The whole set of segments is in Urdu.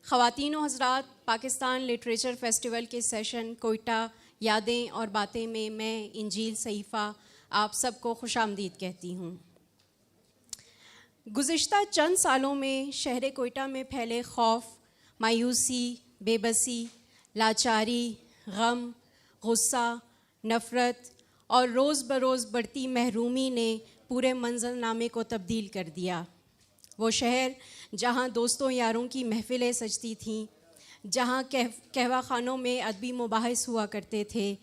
خواتین و حضرات، پاکستان لٹریچر فیسٹیول کے سیشن کوئٹہ یادیں اور باتیں میں انجیل صحیفہ آپ سب کو خوش آمدید کہتی ہوں۔ گزشتہ چند سالوں میں شہر کوئٹہ میں پھیلے خوف، مایوسی، بے بسی، لاچاری، غم، غصہ، نفرت اور روز بروز بڑھتی محرومی نے پورے منظرنامے کو تبدیل کر دیا۔ وہ شہر جہاں دوستوں یاروں کی محفلیں سجتی تھیں، جہاں قہوہ خانوں میں ادبی مباحث ہوا کرتے تھے،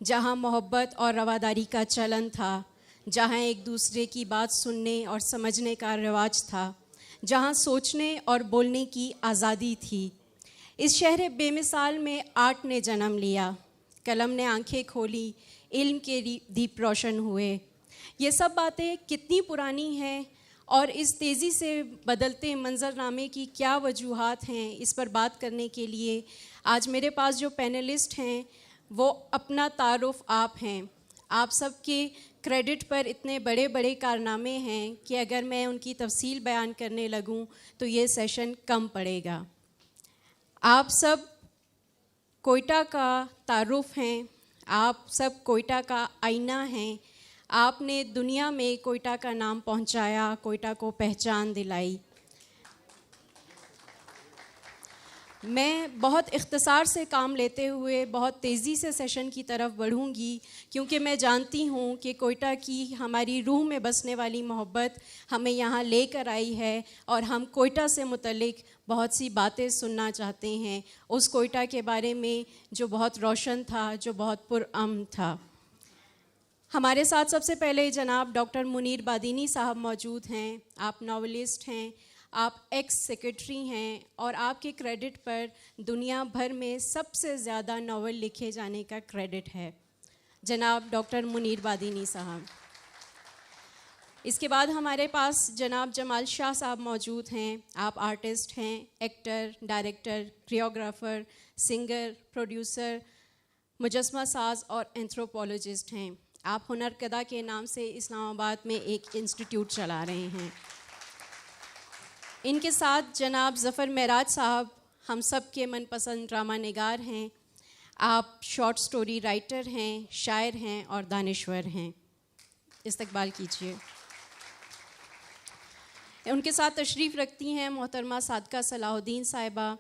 جہاں محبت اور رواداری کا چلن تھا، جہاں ایک دوسرے کی بات سننے اور سمجھنے کا رواج تھا، جہاں سوچنے اور بولنے کی آزادی تھی، اس شہر بے مثال میں آرٹ نے جنم لیا، قلم نے آنکھیں کھولی، علم کے دیپ روشن ہوئے۔ یہ سب باتیں کتنی پرانی ہیں اور اس تیزی سے بدلتے منظرنامے کی کیا وجوہات ہیں، اس پر بات کرنے کے لیے آج میرے پاس جو پینلسٹ ہیں وہ اپنا تعارف آپ ہیں۔ آپ سب کے کریڈٹ پر اتنے بڑے بڑے کارنامے ہیں کہ اگر میں ان کی تفصیل بیان کرنے لگوں تو یہ سیشن کم پڑے گا۔ آپ سب کوئٹہ کا تعارف ہیں، آپ سب کوئٹہ کا آئینہ ہیں، آپ نے دنیا میں کوئٹہ کا نام پہنچایا، کوئٹہ کو پہچان دلائی۔ میں بہت اختصار سے کام لیتے ہوئے بہت تیزی سے سیشن کی طرف بڑھوں گی، کیونکہ میں جانتی ہوں کہ کوئٹہ کی ہماری روح میں بسنے والی محبت ہمیں یہاں لے کر آئی ہے اور ہم کوئٹہ سے متعلق بہت سی باتیں سننا چاہتے ہیں، اس کوئٹہ کے بارے میں جو بہت روشن تھا، جو بہت پرامن تھا۔ ہمارے ساتھ سب سے پہلے جناب ڈاکٹر منیر بادینی صاحب موجود ہیں۔ آپ ناولسٹ ہیں، آپ ایکس سیکرٹری ہیں اور آپ کے کریڈٹ پر دنیا بھر میں سب سے زیادہ ناول لکھے جانے کا کریڈٹ ہے، جناب ڈاکٹر منیر بادینی صاحب۔ اس کے بعد ہمارے پاس جناب جمال شاہ صاحب موجود ہیں۔ آپ آرٹسٹ ہیں، actor, director, choreographer, singer, producer, مجسمہ ساز اور اینتھروپولوجسٹ ہیں۔ آپ ہنرکدہ کے نام سے اسلام آباد میں ایک انسٹیٹیوٹ چلا رہے ہیں۔ ان کے ساتھ جناب ظفر معراج صاحب ہم سب کے من پسند ڈرامہ نگار ہیں۔ آپ شارٹ سٹوری رائٹر ہیں، شاعر ہیں اور دانشور ہیں۔ استقبال کیجیے۔ ان کے ساتھ تشریف رکھتی ہیں محترمہ صادقہ صلاح الدین صاحبہ۔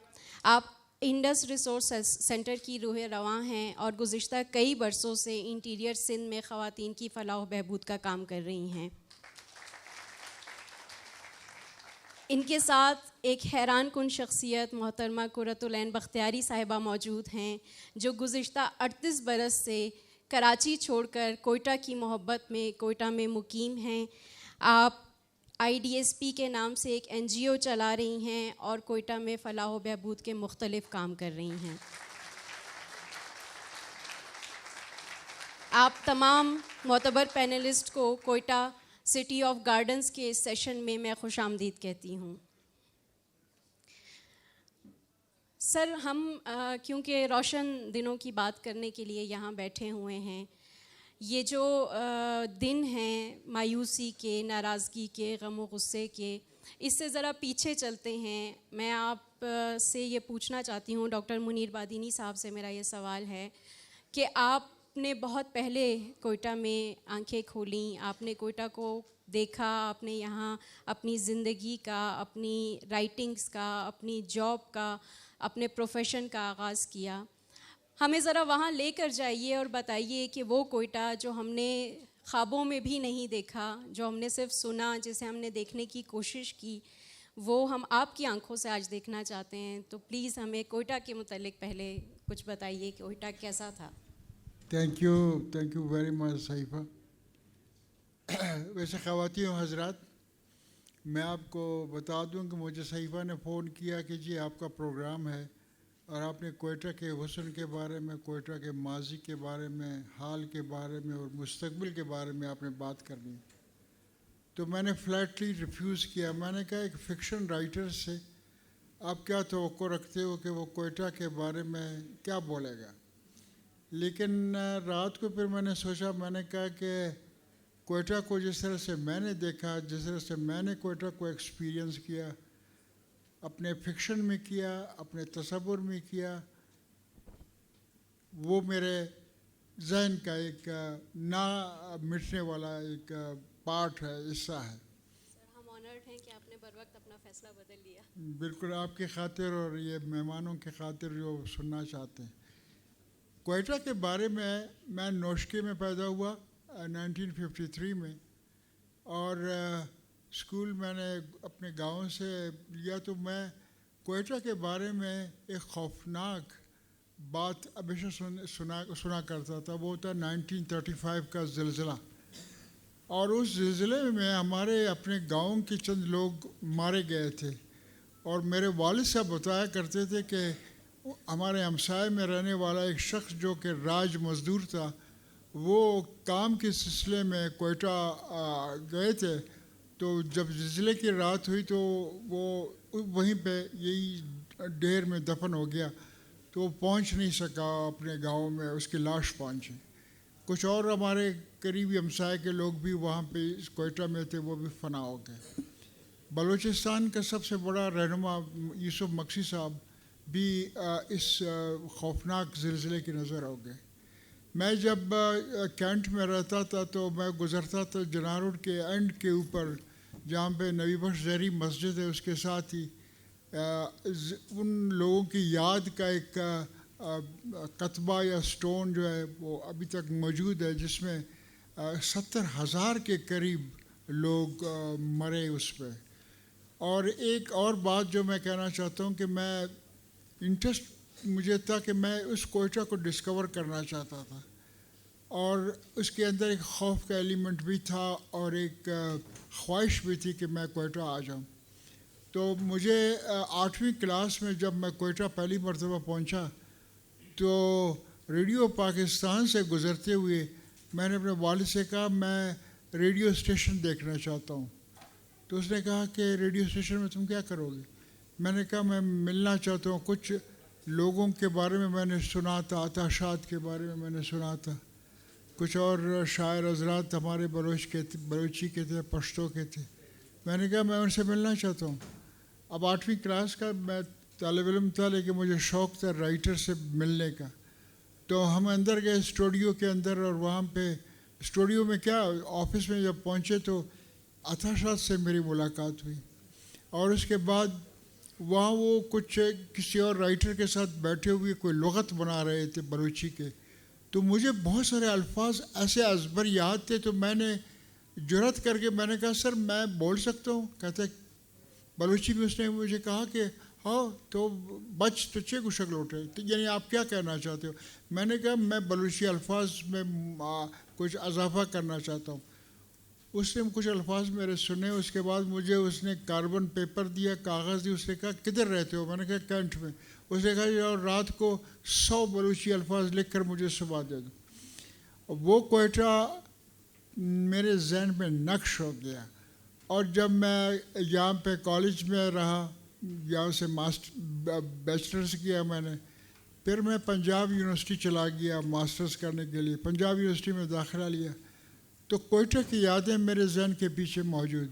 آپ انڈس ریسورس سینٹر کی روح رواں ہیں اور گزشتہ کئی برسوں سے انٹیریئر سندھ میں خواتین کی فلاح و بہبود کا کام کر رہی ہیں۔ ان کے ساتھ ایک حیران کن شخصیت محترمہ قرۃ العین بختیاری صاحبہ موجود ہیں، جو گزشتہ 38 برس سے کراچی چھوڑ کر کوئٹہ کی محبت میں کوئٹہ میں مقیم ہیں۔ آپ IDSP کے نام سے ایک NGO چلا رہی ہیں اور کوئٹہ میں فلاح و بہبود کے مختلف کام کر رہی ہیں۔ آپ تمام معتبر پینلسٹ کو کوئٹہ سٹی آف گارڈنز کے اس سیشن میں خوش آمدید کہتی ہوں۔ سر، ہم کیونکہ روشن دنوں کی بات کرنے کے لیے یہاں بیٹھے ہوئے ہیں، یہ جو دن ہیں مایوسی کے، ناراضگی کے، غم و غصے کے، اس سے ذرا پیچھے چلتے ہیں۔ میں آپ سے یہ پوچھنا چاہتی ہوں، ڈاکٹر منیر بادینی صاحب سے میرا یہ سوال ہے کہ آپ نے بہت پہلے کوئٹہ میں آنکھیں کھولیں، آپ نے کوئٹہ کو دیکھا، آپ نے یہاں اپنی زندگی کا، اپنی رائٹنگز کا، اپنی جاب کا، اپنے پروفیشن کا آغاز کیا۔ ہمیں ذرا وہاں لے کر جائیے اور بتائیے کہ وہ کوئٹہ جو ہم نے خوابوں میں بھی نہیں دیکھا، جو ہم نے صرف سنا، جسے ہم نے دیکھنے کی کوشش کی، وہ ہم آپ کی آنکھوں سے آج دیکھنا چاہتے ہیں۔ تو پلیز ہمیں کوئٹہ کے متعلق پہلے کچھ بتائیے کہ کوئٹہ کیسا تھا۔ Thank you very much Sahifa. ویسے خواتین و حضرات، میں آپ کو بتا دوں کہ مجھے صحیفہ نے فون کیا کہ جی آپ کا پروگرام ہے اور آپ نے کوئٹہ کے حسن کے بارے میں، کوئٹہ کے ماضی کے بارے میں، حال کے بارے میں اور مستقبل کے بارے میں آپ نے بات کرنی۔ تو میں نے فلیٹلی ریفیوز کیا۔ میں نے کہا ایک فکشن رائٹر سے آپ کیا توقع رکھتے ہو کہ وہ کوئٹہ کے بارے میں کیا بولے گا؟ لیکن رات کو پھر میں نے سوچا، میں نے کہا کہ کوئٹہ کو جس طرح سے میں نے دیکھا، جس طرح سے میں نے کوئٹہ کو ایکسپیرینس کیا، اپنے فکشن میں کیا، اپنے تصور میں کیا، وہ میرے ذہن کا ایک نہ مٹنے والا ایک پارٹ ہے، حصہ ہے۔ سر ہم آنرڈ ہیں کہ آپ نے بر وقت اپنا فیصلہ بدل لیا۔ بالکل آپ کی خاطر اور یہ مہمانوں کی خاطر جو سننا چاہتے ہیں۔ کوئٹہ کے بارے میں نوشکی میں پیدا ہوا 1953 میں، اور اسکول میں نے اپنے گاؤں سے لیا، تو میں کوئٹہ کے بارے میں ایک خوفناک بات ہمیشہ سنا کرتا تھا، وہ تھا 1935 کا زلزلہ۔ اور اس زلزلے میں ہمارے اپنے گاؤں کے چند لوگ مارے گئے تھے، اور میرے والد صاحب بتایا کرتے تھے کہ ہمارے ہمسائے میں رہنے والا ایک شخص جو کہ راج مزدور تھا، وہ کام کے سلسلے میں کوئٹہ گئے تھے، تو جب زلزلے کی رات ہوئی تو وہ وہیں پہ یہی ڈھیر میں دفن ہو گیا، تو وہ پہنچ نہیں سکا اپنے گاؤں میں، اس کی لاش پہنچی۔ کچھ اور ہمارے قریبی ہمسائے کے لوگ بھی وہاں پہ کوئٹہ میں تھے، وہ بھی فنا ہو گئے۔ بلوچستان کا سب سے بڑا رہنما یوسف مکسی صاحب بھی اس خوفناک زلزلے کی نظر ہو گئے۔ میں جب کینٹ میں رہتا تھا تو میں گزرتا تھا جناح روڈ کے اینڈ کے اوپر، جہاں پہ نبی بخش زہری مسجد ہے، اس کے ساتھ ہی ان لوگوں کی یاد کا ایک کتبہ یا سٹون جو ہے وہ ابھی تک موجود ہے، جس میں 70,000 کے قریب لوگ مرے اس پہ۔ اور ایک اور بات جو میں کہنا چاہتا ہوں کہ میں انٹرسٹ مجھے تھا کہ میں اس کوئٹہ کو ڈسکور کرنا چاہتا تھا، اور اس کے اندر ایک خوف کا ایلیمنٹ بھی تھا اور ایک خواہش بھی تھی کہ میں کوئٹہ آ جاؤں۔ تو مجھے 8ویں کلاس میں جب میں کوئٹہ پہلی مرتبہ پہنچا تو ریڈیو پاکستان سے گزرتے ہوئے میں نے اپنے والد سے کہا میں ریڈیو اسٹیشن دیکھنا چاہتا ہوں۔ تو اس نے کہا کہ ریڈیو اسٹیشن میں تم کیا کرو گے؟ میں نے کہا میں ملنا چاہتا ہوں، کچھ لوگوں کے بارے میں نے سنا تھا، عطا شاد کے بارے میں نے سنا تھا، کچھ اور شاعر حضرات ہمارے بلوچی کے تھے، پشتو کے تھے۔ میں نے کہا میں ان سے ملنا چاہتا ہوں۔ اب 8ویں کلاس کا میں طالب علم تھا، لیکن مجھے شوق تھا رائٹر سے ملنے کا۔ تو ہم اندر گئے اسٹوڈیو کے اندر، اور وہاں پہ اسٹوڈیو میں کیا آفس میں جب پہنچے تو عطا شاد سے میری ملاقات ہوئی، اور اس کے بعد وہاں وہ کچھ کسی اور رائٹر کے ساتھ بیٹھے ہوئے کوئی لغت بنا رہے تھے بلوچی کے، تو مجھے بہت سارے الفاظ ایسے ازبر یاد تھے، تو میں نے جرأت کر کے میں نے کہا سر میں بول سکتا ہوں؟ کہتے بلوچی میں اس نے مجھے کہا کہ ہاں تو بچ تو چھ گشک لوٹے، یعنی آپ کیا کہنا چاہتے ہو؟ میں نے کہا میں بلوچی الفاظ میں کچھ اضافہ کرنا چاہتا ہوں۔ اس نے کچھ الفاظ میرے سنے، اس کے بعد مجھے اس نے کاربن پیپر دیا، کاغذ دی، اس نے کہا کدھر رہتے ہو؟ میں نے کہا کینٹ میں۔ اس نے کہا اور رات کو 100 بلوچی الفاظ لکھ کر مجھے صبح دے دو۔ وہ کوئٹہ میرے ذہن میں نقش ہو گیا، اور جب میں یہاں پہ کالج میں رہا، یہاں سے بیچلرز کیا میں نے، پھر میں پنجاب یونیورسٹی چلا گیا ماسٹرز کرنے کے لیے، پنجاب یونیورسٹی میں داخلہ لیا، تو کوئٹہ کی یادیں میرے ذہن کے پیچھے موجود۔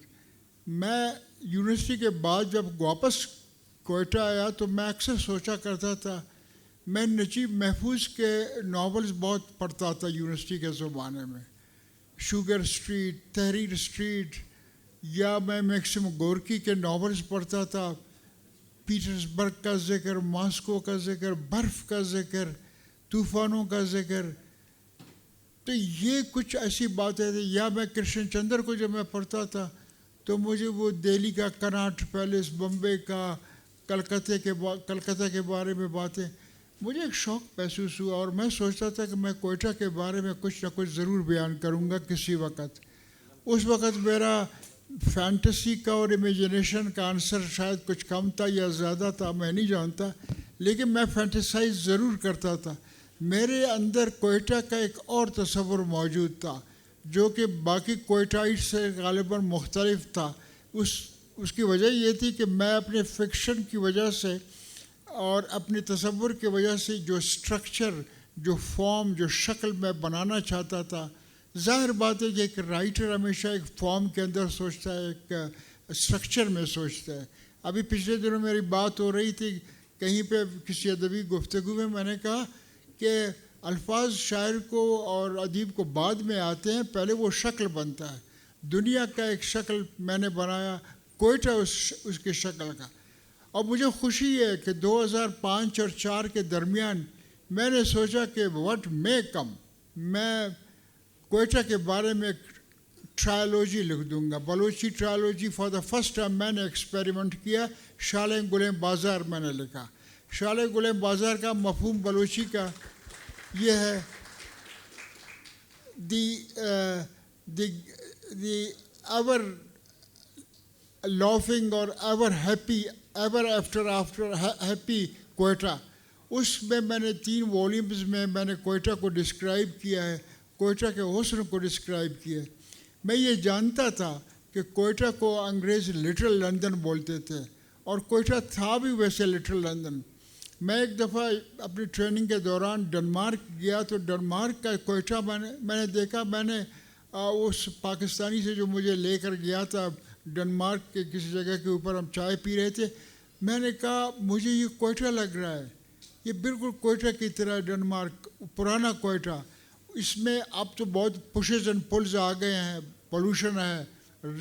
میں یونیورسٹی کے بعد جب واپس کوئٹہ آیا تو میں اکثر سوچا کرتا تھا، میں نجیب محفوظ کے ناولز بہت پڑھتا تھا یونیورسٹی کے زمانے میں، شوگر اسٹریٹ، تحریر اسٹریٹ، یا میں میکسم گورکی کے ناولز پڑھتا تھا، پیٹرز برگ کا ذکر، ماسکو کا ذکر، برف کا ذکر، طوفانوں کا ذکر۔ تو یہ کچھ ایسی باتیں تھیں۔ یا میں کرشن چندر کو جب میں پڑھتا تھا تو مجھے وہ دہلی کا کناٹ پیلس، بمبے کا، کلکتہ کے بارے میں باتیں، مجھے ایک شوق محسوس ہوا، اور میں سوچتا تھا کہ میں کوئٹہ کے بارے میں کچھ نہ کچھ ضرور بیان کروں گا کسی وقت۔ اس وقت میرا فینٹیسی کا اور امیجنیشن کا آنسر شاید کچھ کم تھا یا زیادہ تھا، میں نہیں جانتا، لیکن میں فینٹیسائز ضرور کرتا تھا۔ میرے اندر کوئٹہ کا ایک اور تصور موجود تھا جو کہ باقی کوئٹائٹ سے غالباً مختلف تھا۔ اس کی وجہ یہ تھی کہ میں اپنے فکشن کی وجہ سے اور اپنے تصور کی وجہ سے جو سٹرکچر، جو فارم، جو شکل میں بنانا چاہتا تھا، ظاہر بات ہے کہ ایک رائٹر ہمیشہ ایک فارم کے اندر سوچتا ہے، ایک سٹرکچر میں سوچتا ہے۔ ابھی پچھلے دنوں میری بات ہو رہی تھی کہیں پہ کسی ادبی گفتگو میں نے کہا کہ الفاظ شاعر کو اور ادیب کو بعد میں آتے ہیں، پہلے وہ شکل بنتا ہے. دنیا کا ایک شکل میں نے بنایا، کوئٹہ اس کی شکل کا. اور مجھے خوشی ہے کہ 2005 اور 4 کے درمیان میں نے سوچا کہ واٹ مے کم، میں کوئٹہ کے بارے میں ایک ٹرائلوجی لکھ دوں گا، Balochi trilogy. For the first time میں نے ایکسپیریمنٹ کیا. شالیں گلیں بازار میں نے لکھا. شالیں گلیں بازار کا مفہوم بلوچی کا یہ ہے، دی ایور لافنگ اور ever happy, ever after happy Quetta. اس میں نے 3 والیومز میں نے کوئٹہ کو ڈسکرائب کیا ہے، کوئٹہ کے حسن کو ڈسکرائب کیا ہے. میں یہ جانتا تھا کہ کوئٹہ کو انگریز لٹل لندن بولتے تھے، اور کوئٹہ تھا بھی ویسے لٹل لندن. میں ایک دفعہ اپنی ٹریننگ کے دوران ڈنمارک گیا تو ڈنمارک کا کوئٹہ میں نے دیکھا. میں نے اس پاکستانی سے جو مجھے لے کر گیا تھا ڈنمارک کے کسی جگہ کے اوپر، ہم چائے پی رہے تھے، میں نے کہا مجھے یہ کوئٹہ لگ رہا ہے، یہ بالکل کوئٹہ کی طرح ڈنمارک، پرانا کوئٹہ. اس میں اب تو بہت پشز اینڈ پلز آ گئے ہیں، پولوشن ہے،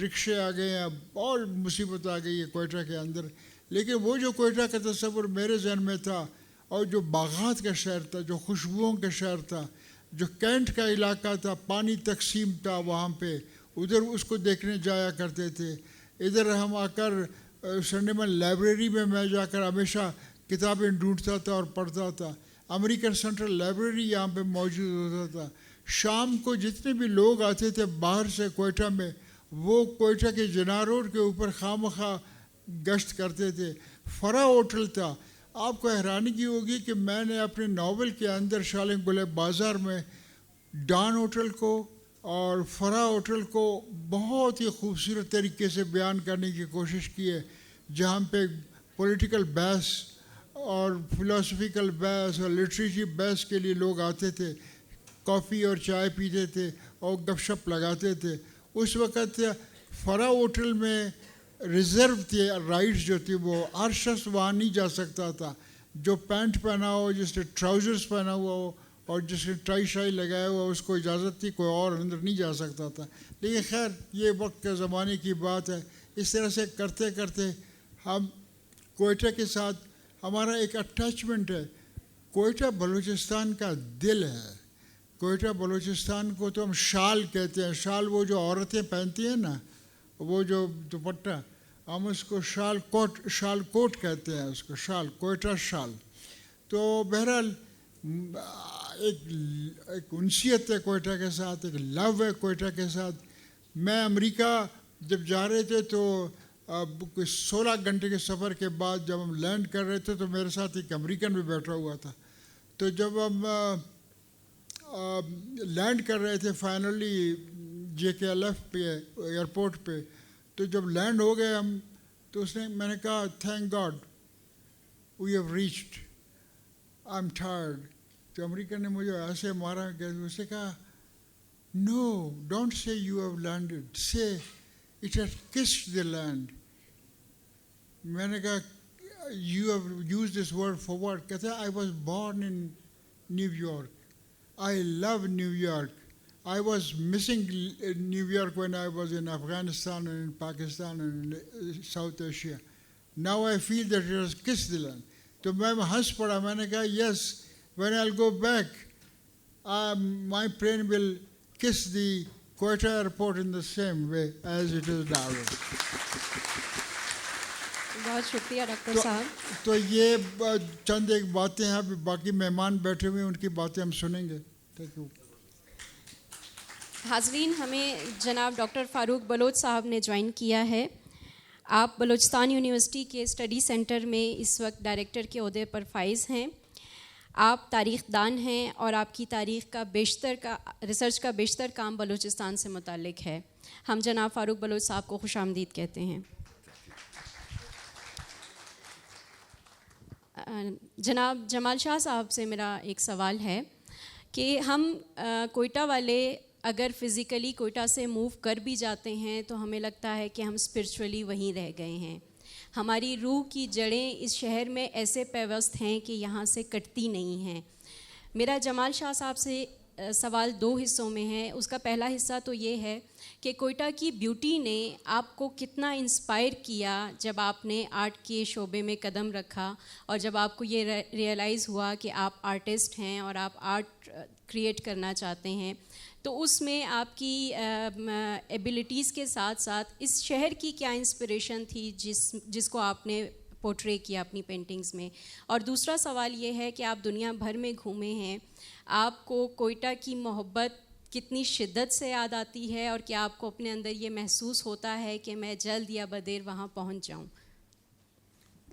رکشے آ گئے ہیں، اور مصیبت آ گئی ہے کوئٹہ کے اندر. لیکن وہ جو کوئٹہ کا تصور میرے ذہن میں تھا، اور جو باغات کا شہر تھا، جو خوشبوؤں کا شہر تھا، جو کینٹ کا علاقہ تھا، پانی تقسیم تھا وہاں پہ، ادھر اس کو دیکھنے جایا کرتے تھے. ادھر ہم آ کر سنڈیمن لائبریری میں جا کر ہمیشہ کتابیں ڈھونڈتا تھا اور پڑھتا تھا. امریکن سینٹرل لائبریری یہاں پہ موجود ہوتا تھا. شام کو جتنے بھی لوگ آتے تھے باہر سے کوئٹہ میں، وہ کوئٹہ کے جناح روڈ کے اوپر خواہ گشت کرتے تھے. فرا ہوٹل تھا. آپ کو حیرانی کی ہوگی کہ میں نے اپنے ناول کے اندر شالیں گلیں بازار میں ڈان ہوٹل کو اور فرا ہوٹل کو بہت ہی خوبصورت طریقے سے بیان کرنے کی کوشش کی ہے، جہاں پہ پولیٹیکل بحث اور فلاسفیکل بحث اور لٹریچر بحث کے لیے لوگ آتے تھے، کافی اور چائے پیتے تھے اور گپ شپ لگاتے تھے. اس وقت فرا ہوٹل میں ریزرو تھے رائڈز جو تھی، وہ ہر شخص وہاں نہیں جا سکتا تھا. جو پینٹ پہنا ہو، جس نے ٹراؤزرز پہنا ہوا ہو اور جس نے ٹائی شائی لگایا ہوا، اس کو اجازت تھی، کوئی اور اندر نہیں جا سکتا تھا. لیکن خیر یہ وقت کے زمانے کی بات ہے. اس طرح سے کرتے کرتے ہم کوئٹہ کے ساتھ ہمارا ایک اٹیچمنٹ ہے. کوئٹہ بلوچستان کا دل ہے. کوئٹہ بلوچستان کو تو ہم شال کہتے ہیں. شال وہ جو عورتیں پہنتی ہیں نا، وہ جو دوپٹہ، ہم اس کو شال کوٹ کہتے ہیں، اس کو شال، کوئٹہ شال. تو بہرحال ایک انسیت ہے کوئٹہ کے ساتھ، ایک لو ہے کوئٹہ کے ساتھ. میں امریکہ جب جا رہے تھے تو 16 گھنٹے کے سفر کے بعد جب ہم لینڈ کر رہے تھے تو میرے ساتھ ایک امریکن بھی بیٹھا ہوا تھا. تو جب ہم لینڈ کر رہے تھے فائنلی JKLF پہ ایئرپورٹ پہ، تو جب لینڈ ہو گئے ہم، تو میں نے کہا thank God we have reached, I am tired. تو امریکن نے مجھے ایسے مارا کہ اس نے کہا no don't say you have landed, say it has kissed the land. میں نے کہا you have use this word for what? کہتے ہیں I was born in New York, I love New York. I was missing New York when I was in Afghanistan and in Pakistan and in South Asia. Now I feel that it has kissed the land. تو میں ہنس پڑا. میں نے کہا yes, when I'll go back, my plane will kiss the Quetta airport in the same way as it is now. بہت شکریہ ڈاکٹر صاحب. تو یہ چند ایک باتیں ہیں. ابھی باقی مہمان بیٹھے ہوئے ہیں، ان کی باتیں ہم سنیں گے. Thank you. حاضرین، ہمیں جناب ڈاکٹر فاروق بلوچ صاحب نے جوائن کیا ہے. آپ بلوچستان یونیورسٹی کے اسٹڈی سینٹر میں اس وقت ڈائریکٹر کے عہدے پر فائز ہیں. آپ تاریخ دان ہیں اور آپ کی تاریخ کا ریسرچ کا بیشتر کام بلوچستان سے متعلق ہے. ہم جناب فاروق بلوچ صاحب کو خوش آمدید کہتے ہیں. جناب جمال شاہ صاحب سے میرا ایک سوال ہے کہ ہم کوئٹہ والے اگر فزیکلی کوئٹہ سے موو کر بھی جاتے ہیں تو ہمیں لگتا ہے کہ ہم اسپرچولی وہیں رہ گئے ہیں. ہماری روح کی جڑیں اس شہر میں ایسے پیوست ہیں کہ یہاں سے کٹتی نہیں ہیں. میرا جمال شاہ صاحب سے سوال 2 حصوں میں ہے. اس کا پہلا حصہ تو یہ ہے کہ کوئٹہ کی بیوٹی نے آپ کو کتنا انسپائر کیا جب آپ نے آرٹ کے شعبے میں قدم رکھا اور جب آپ کو یہ ریئلائز ہوا کہ آپ آرٹسٹ ہیں اور آپ آرٹ کریٹ کرنا چاہتے ہیں. تو اس میں آپ کی ایبیلٹیز کے ساتھ ساتھ اس شہر کی کیا انسپریشن تھی جس کو آپ نے پورٹرے کیا اپنی پینٹنگز میں. اور دوسرا سوال یہ ہے کہ آپ دنیا بھر میں گھومے ہیں, آپ کو کوئٹہ کی محبت کتنی شدت سے یاد آتی ہے اور کیا آپ کو اپنے اندر یہ محسوس ہوتا ہے کہ میں جلد یا بدیر وہاں پہنچ جاؤں؟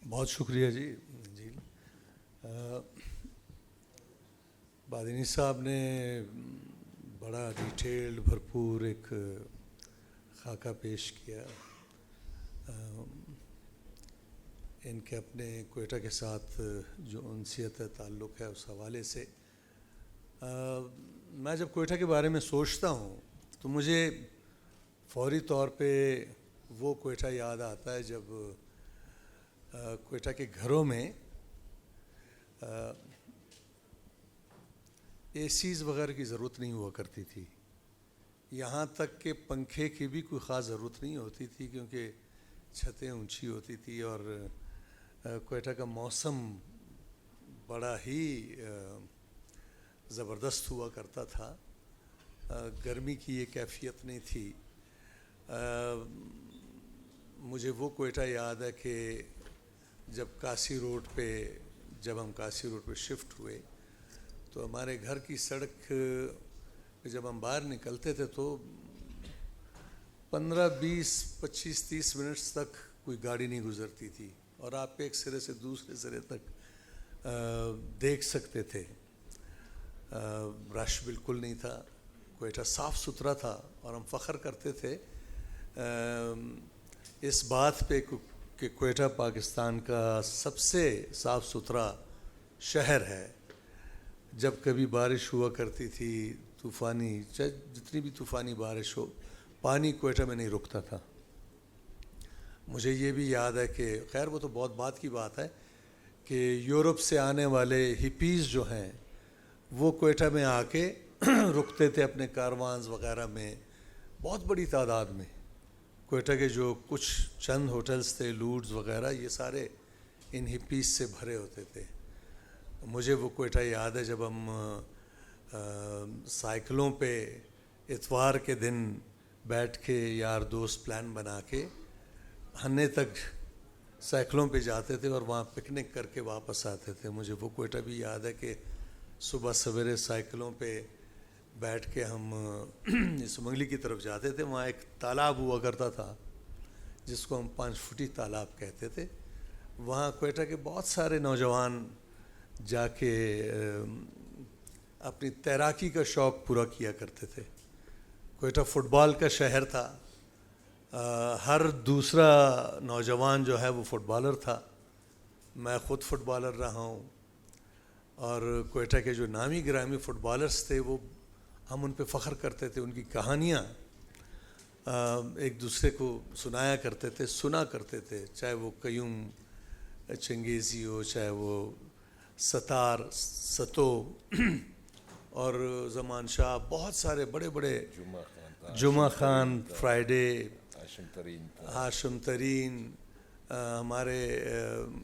بہت شکریہ جی. بادینی صاحب نے بڑا ڈیٹیلڈ بھرپور ایک خاکہ پیش کیا ان کے اپنے کوئٹہ کے ساتھ جو انسیت تعلق ہے اس حوالے سے. میں جب کوئٹہ کے بارے میں سوچتا ہوں تو مجھے فوری طور پہ وہ کوئٹہ یاد آتا ہے جب کوئٹہ کے گھروں میں اے سیز وغیرہ کی ضرورت نہیں ہوا کرتی تھی. یہاں تک کہ پنکھے کی بھی کوئی خاص ضرورت نہیں ہوتی تھی کیونکہ چھتیں اونچی ہوتی تھی اور کوئٹہ کا موسم بڑا ہی زبردست ہوا کرتا تھا. گرمی کی یہ کیفیت نہیں تھی. مجھے وہ کوئٹہ یاد ہے کہ جب ہم کاسی روڈ پہ شفٹ ہوئے تو ہمارے گھر کی سڑک پہ جب ہم باہر نکلتے تھے تو 15, 20, 25, 30 منٹس تک کوئی گاڑی نہیں گزرتی تھی اور آپ ایک سرے سے دوسرے سرے تک دیکھ سکتے تھے. رش بالکل نہیں تھا. کوئٹہ صاف ستھرا تھا اور ہم فخر کرتے تھے اس بات پہ کہ کوئٹہ پاکستان کا سب سے صاف ستھرا شہر ہے. جب کبھی بارش ہوا کرتی تھی طوفانی, چاہے جتنی بھی طوفانی بارش ہو, پانی کوئٹہ میں نہیں رکتا تھا. مجھے یہ بھی یاد ہے کہ خیر وہ تو بہت بعد کی بات ہے کہ یورپ سے آنے والے ہپیز جو ہیں وہ کوئٹہ میں آ کے رکتے تھے اپنے کاروانز وغیرہ میں بہت بڑی تعداد میں. کوئٹہ کے جو کچھ چند ہوٹلز تھے, لوڈز وغیرہ, یہ سارے ان ہپیز سے بھرے ہوتے تھے. مجھے وہ کوئٹہ یاد ہے جب ہم سائیکلوں پہ اتوار کے دن بیٹھ کے یار دوست پلان بنا کے ہنے تک سائیکلوں پہ جاتے تھے اور وہاں پکنک کر کے واپس آتے تھے. مجھے وہ کوئٹہ بھی یاد ہے کہ صبح سویرے سائیکلوں پہ بیٹھ کے ہم سمنگلی کی طرف جاتے تھے. وہاں ایک تالاب ہوا کرتا تھا جس کو ہم 5 فٹی تالاب کہتے تھے. وہاں کوئٹہ کے بہت سارے نوجوان جا کے اپنی تیراکی کا شوق پورا کیا کرتے تھے. کوئٹہ فٹ بال کا شہر تھا. ہر دوسرا نوجوان جو ہے وہ فٹ بالر تھا. میں خود فٹ بالر رہا ہوں اور کوئٹہ کے جو نامی گرامی فٹ بالرز تھے وہ ہم ان پہ فخر کرتے تھے. ان کی کہانیاں ایک دوسرے کو سنایا کرتے تھے, سنا کرتے تھے, چاہے وہ قیوم چنگیزی ہو, چاہے وہ ستار, ستو اور زمان شاہ, بہت سارے بڑے بڑے, جمعہ خان, فرائیڈے, ہاشم ترین, ہمارے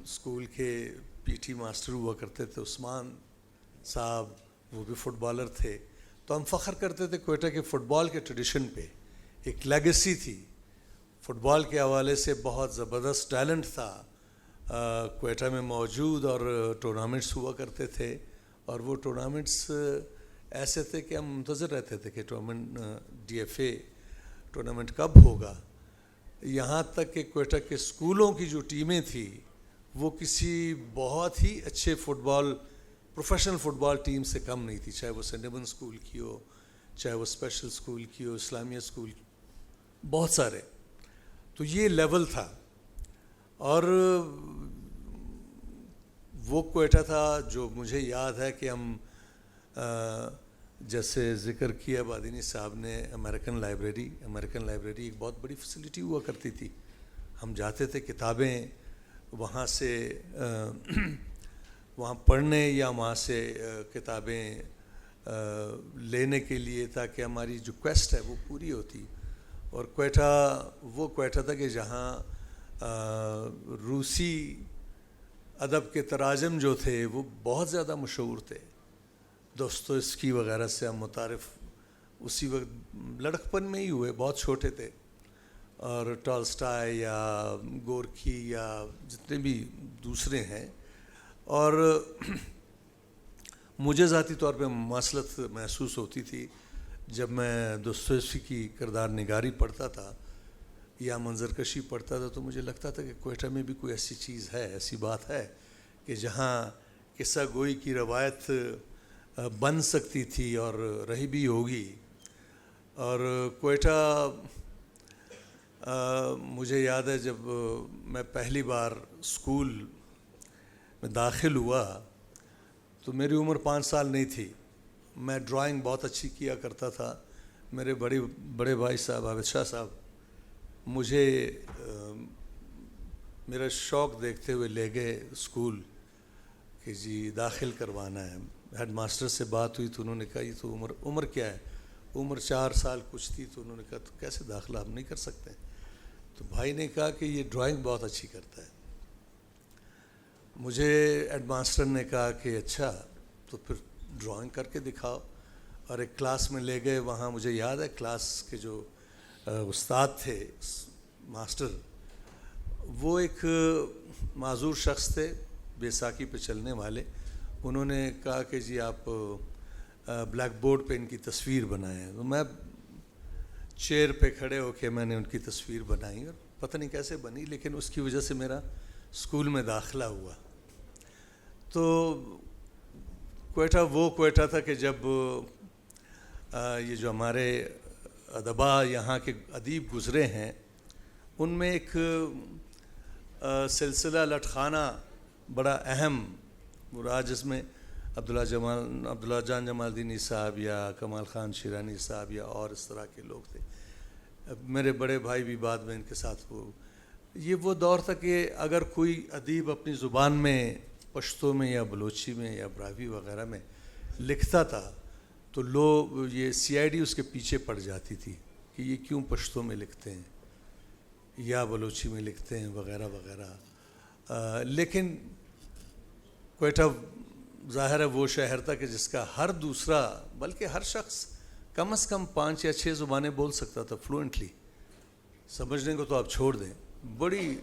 اسکول کے پی ٹی ماسٹر ہوا کرتے تھے عثمان صاحب, وہ بھی فٹ بالر تھے. تو ہم فخر کرتے تھے کوئٹہ کے فٹ بال کے ٹریڈیشن پہ. ایک لیگیسی تھی فٹ بال کے حوالے سے, بہت زبردست ٹیلنٹ تھا کوئٹہ میں موجود اور ٹورنامنٹس ہوا کرتے تھے. اور وہ ٹورنامنٹس ایسے تھے کہ ہم منتظر رہتے تھے کہ ڈی ایف اے ٹورنامنٹ کب ہوگا. یہاں تک کہ کوئٹہ کے اسکولوں کی جو ٹیمیں تھیں وہ کسی بہت ہی اچھے پروفیشنل فٹ بال ٹیم سے کم نہیں تھی, چاہے وہ سینٹ ایون اسکول کی ہو, چاہے وہ اسپیشل اسکول کی ہو, اسلامیہ اسکول کی, بہت سارے. تو یہ لیول تھا. اور وہ کوئٹہ تھا جو مجھے یاد ہے کہ ہم جیسے ذکر کیا بادینی صاحب نے, امریکن لائبریری ایک بہت بڑی فیسلٹی ہوا کرتی تھی. ہم جاتے تھے, کتابیں وہاں سے وہاں پڑھنے یا وہاں سے کتابیں لینے کے لیے تاکہ ہماری جو کویسٹ ہے وہ پوری ہوتی. اور کوئٹہ وہ کوئٹہ تھا کہ جہاں روسی ادب کے تراجم جو تھے وہ بہت زیادہ مشہور تھے. دوستویفسکی وغیرہ سے ہم متعارف اسی وقت لڑکپن میں ہی ہوئے, بہت چھوٹے تھے. اور ٹالسٹائے یا گورکی یا جتنے بھی دوسرے ہیں. اور مجھے ذاتی طور پہ مماثلت محسوس ہوتی تھی جب میں دوستویفسکی کی کردار نگاری پڑھتا تھا یا منظر کشی پڑھتا تھا, تو مجھے لگتا تھا کہ کوئٹہ میں بھی کوئی ایسی چیز ہے, ایسی بات ہے کہ جہاں قصہ گوئی کی روایت بن سکتی تھی اور رہی بھی ہوگی. اور کوئٹہ مجھے یاد ہے جب میں پہلی بار اسکول میں داخل ہوا تو میری عمر 5 سال نہیں تھی. میں ڈرائنگ بہت اچھی کیا کرتا تھا. میرے بڑے بھائی صاحب عابد شاہ صاحب مجھے میرا شوق دیکھتے ہوئے لے گئے اسکول کہ جی داخل کروانا ہے. ہیڈ ماسٹر سے بات ہوئی تو انہوں نے کہا یہ تو عمر کیا ہے, عمر 4 سال کچھ تھی. تو انہوں نے کہا تو کیسے داخلہ ہم نہیں کر سکتے. تو بھائی نے کہا کہ یہ ڈرائنگ بہت اچھی کرتا ہے. مجھے ہیڈ ماسٹر نے کہا کہ اچھا تو پھر ڈرائنگ کر کے دکھاؤ. اور ایک کلاس میں لے گئے. وہاں مجھے یاد ہے کلاس کے جو استاد تھے ماسٹر, وہ ایک معذور شخص تھے, بیساکھی پہ چلنے والے. انہوں نے کہا کہ جی آپ بلیک بورڈ پہ ان کی تصویر بنائیں. تو میں چیئر پہ کھڑے ہو کے میں نے ان کی تصویر بنائی اور پتہ نہیں کیسے بنی, لیکن اس کی وجہ سے میرا اسکول میں داخلہ ہوا. تو کوئٹہ وہ کوئٹہ تھا کہ جب یہ جو ہمارے ادبا یہاں کے ادیب گزرے ہیں ان میں ایک سلسلہ لٹخانہ بڑا اہم رہا, جس میں عبداللہ جان جمال الدینی صاحب یا کمال خان شیرانی صاحب یا اور اس طرح کے لوگ تھے. میرے بڑے بھائی بھی بعد میں ان کے ساتھ وہ دور تھا کہ اگر کوئی ادیب اپنی زبان میں پشتو میں یا بلوچی میں یا براہوی وغیرہ میں لکھتا تھا تو لوگ یہ CID اس کے پیچھے پڑ جاتی تھی کہ یہ کیوں پشتو میں لکھتے ہیں یا بلوچی میں لکھتے ہیں وغیرہ وغیرہ. لیکن کوئٹہ ظاہر ہے وہ شہر تھا کہ جس کا ہر دوسرا بلکہ ہر شخص کم از کم 5 یا 6 زبانیں بول سکتا تھا فلوئنٹلی. سمجھنے کو تو آپ چھوڑ دیں, بڑی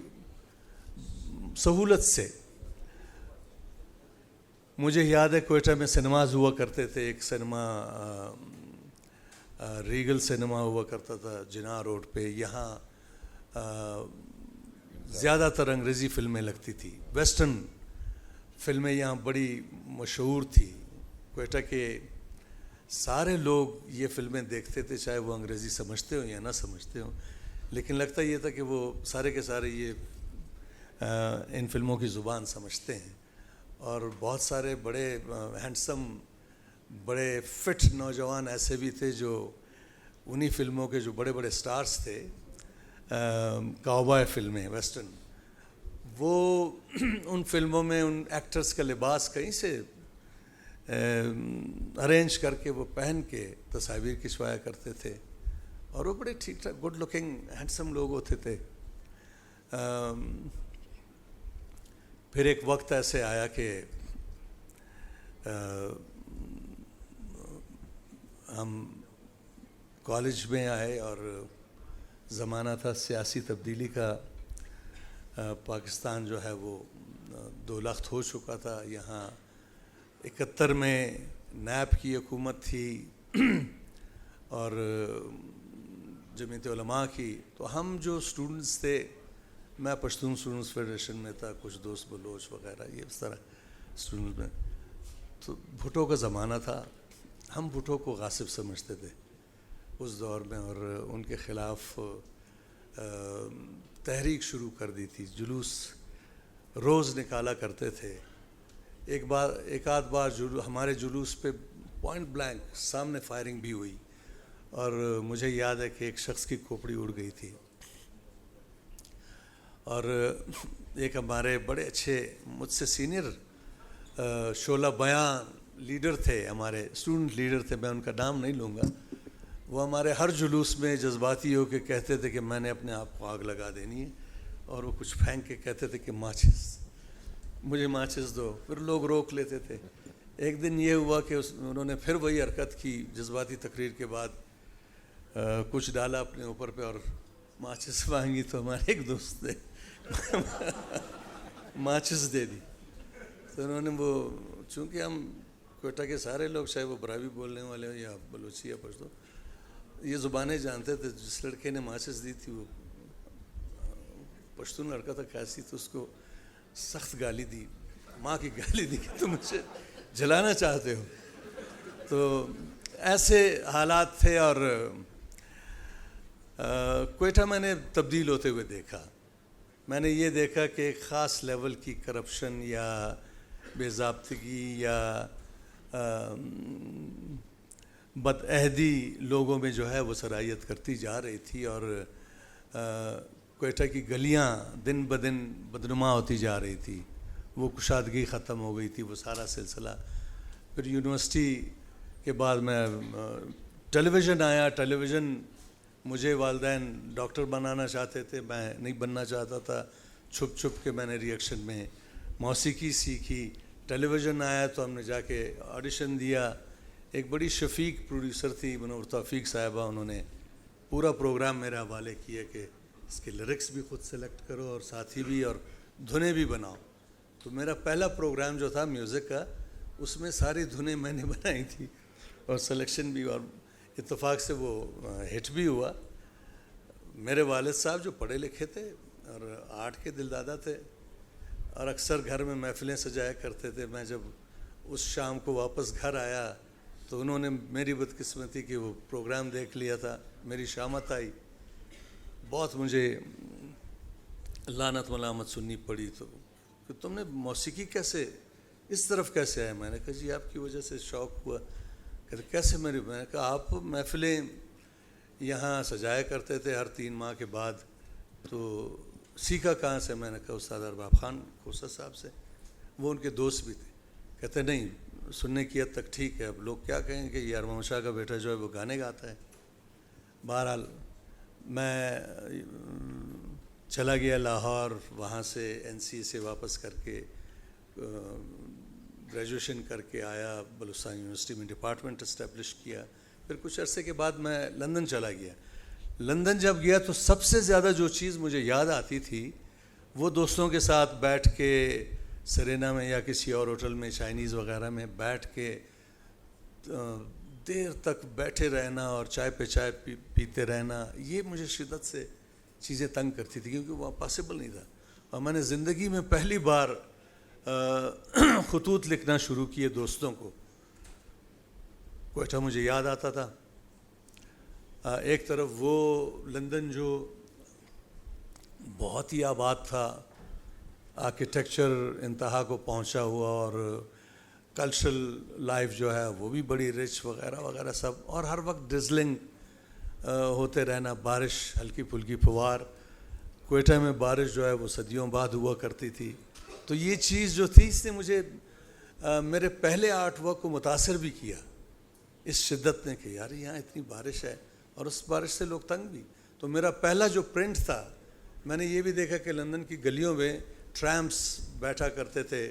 سہولت سے. مجھے یاد ہے کوئٹہ میں سنیماز ہوا کرتے تھے. ایک سنیما ریگل سنیما ہوا کرتا تھا جناح روڈ پہ. یہاں زیادہ تر انگریزی فلمیں لگتی تھی. ویسٹرن فلمیں یہاں بڑی مشہور تھی. کوئٹہ کے سارے لوگ یہ فلمیں دیکھتے تھے, چاہے وہ انگریزی سمجھتے ہوں یا نہ سمجھتے ہوں, لیکن لگتا یہ تھا کہ وہ سارے کے سارے یہ ان فلموں کی زبان سمجھتے ہیں. اور بہت سارے بڑے ہینڈسم بڑے فٹ نوجوان ایسے بھی تھے جو انہی فلموں کے جو بڑے بڑے سٹارز تھے, کاؤبوائے فلمیں ویسٹرن, وہ ان فلموں میں ان ایکٹرز کا لباس کہیں سے ارینج کر کے وہ پہن کے تصاویر کھنچوایا کرتے تھے. اور وہ بڑے ٹھیک ٹھاک گڈ لکنگ ہینڈسم لوگ ہوتے تھے. پھر ایک وقت ایسے آیا کہ ہم کالج میں آئے اور زمانہ تھا سیاسی تبدیلی کا. پاکستان جو ہے وہ 2 لخت ہو چکا تھا. یہاں 71 میں نیب کی حکومت تھی اور جمعیت علماء کی. تو ہم جو اسٹوڈنٹس تھے, میں پشتون اسٹوڈنٹس فیڈریشن میں تھا, کچھ دوست بلوچ وغیرہ یہ اس طرح اسٹوڈنٹ میں. تو بھٹو کا زمانہ تھا. ہم بھٹو کو غاصب سمجھتے تھے اس دور میں اور ان کے خلاف تحریک شروع کر دی تھی. جلوس روز نکالا کرتے تھے. ایک آدھ بار ہمارے جلوس پہ پوائنٹ بلینک سامنے فائرنگ بھی ہوئی اور مجھے یاد ہے کہ ایک شخص کی کھوپڑی اڑ گئی تھی. اور ایک ہمارے بڑے اچھے مجھ سے سینئر شعلہ بیان لیڈر تھے, ہمارے اسٹوڈنٹ لیڈر تھے, میں ان کا نام نہیں لوں گا. وہ ہمارے ہر جلوس میں جذباتی ہو کے کہتے تھے کہ میں نے اپنے آپ کو آگ لگا دینی ہے, اور وہ کچھ پھینک کے کہتے تھے کہ ماچس, مجھے ماچس دو. پھر لوگ روک لیتے تھے. ایک دن یہ ہوا کہ انہوں نے پھر وہی حرکت کی, جذباتی تقریر کے بعد کچھ ڈالا اپنے اوپر پہ اور ماچس مانگی, تو ہمارے ایک دوست نے ماچس دے دی. تو انہوں نے وہ, چونکہ ہم کوئٹہ کے سارے لوگ چاہے وہ براوی بولنے والے ہوں یا بلوچی یا پشتو, یہ زبانیں جانتے تھے. جس لڑکے نے ماچس دی تھی وہ پشتون لڑکا تھا کیسی, تو اس کو سخت گالی دی, ماں کی گالی دی کہ تم مجھے جلانا چاہتے ہو. تو ایسے حالات تھے. اور کوئٹہ میں نے تبدیل ہوتے ہوئے دیکھا. میں نے یہ دیکھا کہ ایک خاص لیول کی کرپشن یا بے ضابطگی یا بد عہدی لوگوں میں جو ہے وہ سرایت کرتی جا رہی تھی, اور کوئٹہ کی گلیاں دن بدن بدنما ہوتی جا رہی تھی. وہ کشادگی ختم ہو گئی تھی, وہ سارا سلسلہ. پھر یونیورسٹی کے بعد میں ٹیلی ویژن آیا. ٹیلی ویژن مجھے والدین ڈاکٹر بنانا چاہتے تھے, میں نہیں بننا چاہتا تھا. چھپ چھپ کے میں نے ریئیکشن میں موسیقی سیکھی. ٹیلی ویژن آیا تو ہم نے جا کے آڈیشن دیا. ایک بڑی شفیق پروڈیوسر تھی منور توفیق صاحبہ, انہوں نے پورا پروگرام میرے حوالے کیا کہ اس کے لیرکس بھی خود سلیکٹ کرو اور ساتھی بھی, اور دھنیں بھی بناؤ. تو میرا پہلا پروگرام جو تھا میوزک کا, اس میں ساری دھنیں میں نے بنائی تھی اور سلیکشن بھی, اور اتفاق سے وہ ہٹ بھی ہوا. میرے والد صاحب جو پڑھے لکھے تھے اور آرٹ کے دلدادہ تھے, اور اکثر گھر میں محفلیں سجایا کرتے تھے. میں جب اس شام کو واپس گھر آیا تو انہوں نے میری بدقسمتی کہ وہ پروگرام دیکھ لیا تھا. میری شامت آئی, بہت مجھے لعنت ملامت سننی پڑی. تو کہ تم نے موسیقی کیسے اس طرف کیسے آئے؟ میں نے کہا جی آپ کی وجہ سے شوق ہوا. کہتے کیسے میں نے کہا آپ محفلیں یہاں سجایا کرتے تھے ہر 3 ماہ کے بعد, تو سیکھا کہاں سے؟ میں نے کہا استاد ارباب خان کھوسہ صاحب سے, وہ ان کے دوست بھی تھے. کہتے نہیں سننے کی حد تک ٹھیک ہے, اب لوگ کیا کہیں کہ یہ ارمان شاہ کا بیٹا جو ہے وہ گانے گاتا ہے. بہرحال میں چلا گیا لاہور, وہاں سے NCA سے واپس کر کے گریجویشن کر کے آیا, بلوچستان یونیورسٹی میں ڈپارٹمنٹ اسٹیبلش کیا. پھر کچھ عرصے کے بعد میں لندن چلا گیا. لندن جب گیا تو سب سے زیادہ جو چیز مجھے یاد آتی تھی وہ دوستوں کے ساتھ بیٹھ کے سرینا میں یا کسی اور ہوٹل میں چائنیز وغیرہ میں بیٹھ کے دیر تک بیٹھے رہنا اور چائے پہ چائے پیتے رہنا. یہ مجھے شدت سے چیزیں تنگ کرتی تھی کیونکہ وہ پاسبل نہیں تھا. اور میں نے زندگی میں پہلی بار خطوط لکھنا شروع کیے دوستوں کو. کوئٹہ مجھے یاد آتا تھا. ایک طرف وہ لندن جو بہت ہی آباد تھا, آرکیٹیکچر انتہا کو پہنچا ہوا, اور کلچرل لائف جو ہے وہ بھی بڑی رچ وغیرہ وغیرہ سب, اور ہر وقت ڈرزلنگ ہوتے رہنا, بارش ہلکی پھلکی پھوار. کوئٹہ میں بارش جو ہے وہ صدیوں بعد ہوا کرتی تھی. تو یہ چیز جو تھی اس نے مجھے میرے پہلے آرٹ ورک کو متاثر بھی کیا اس شدت نے کہ یار یہاں اتنی بارش ہے, اور اس بارش سے لوگ تنگ بھی. تو میرا پہلا جو پرنٹ تھا, میں نے یہ بھی دیکھا کہ لندن کی گلیوں میں ٹرامپس بیٹھا کرتے تھے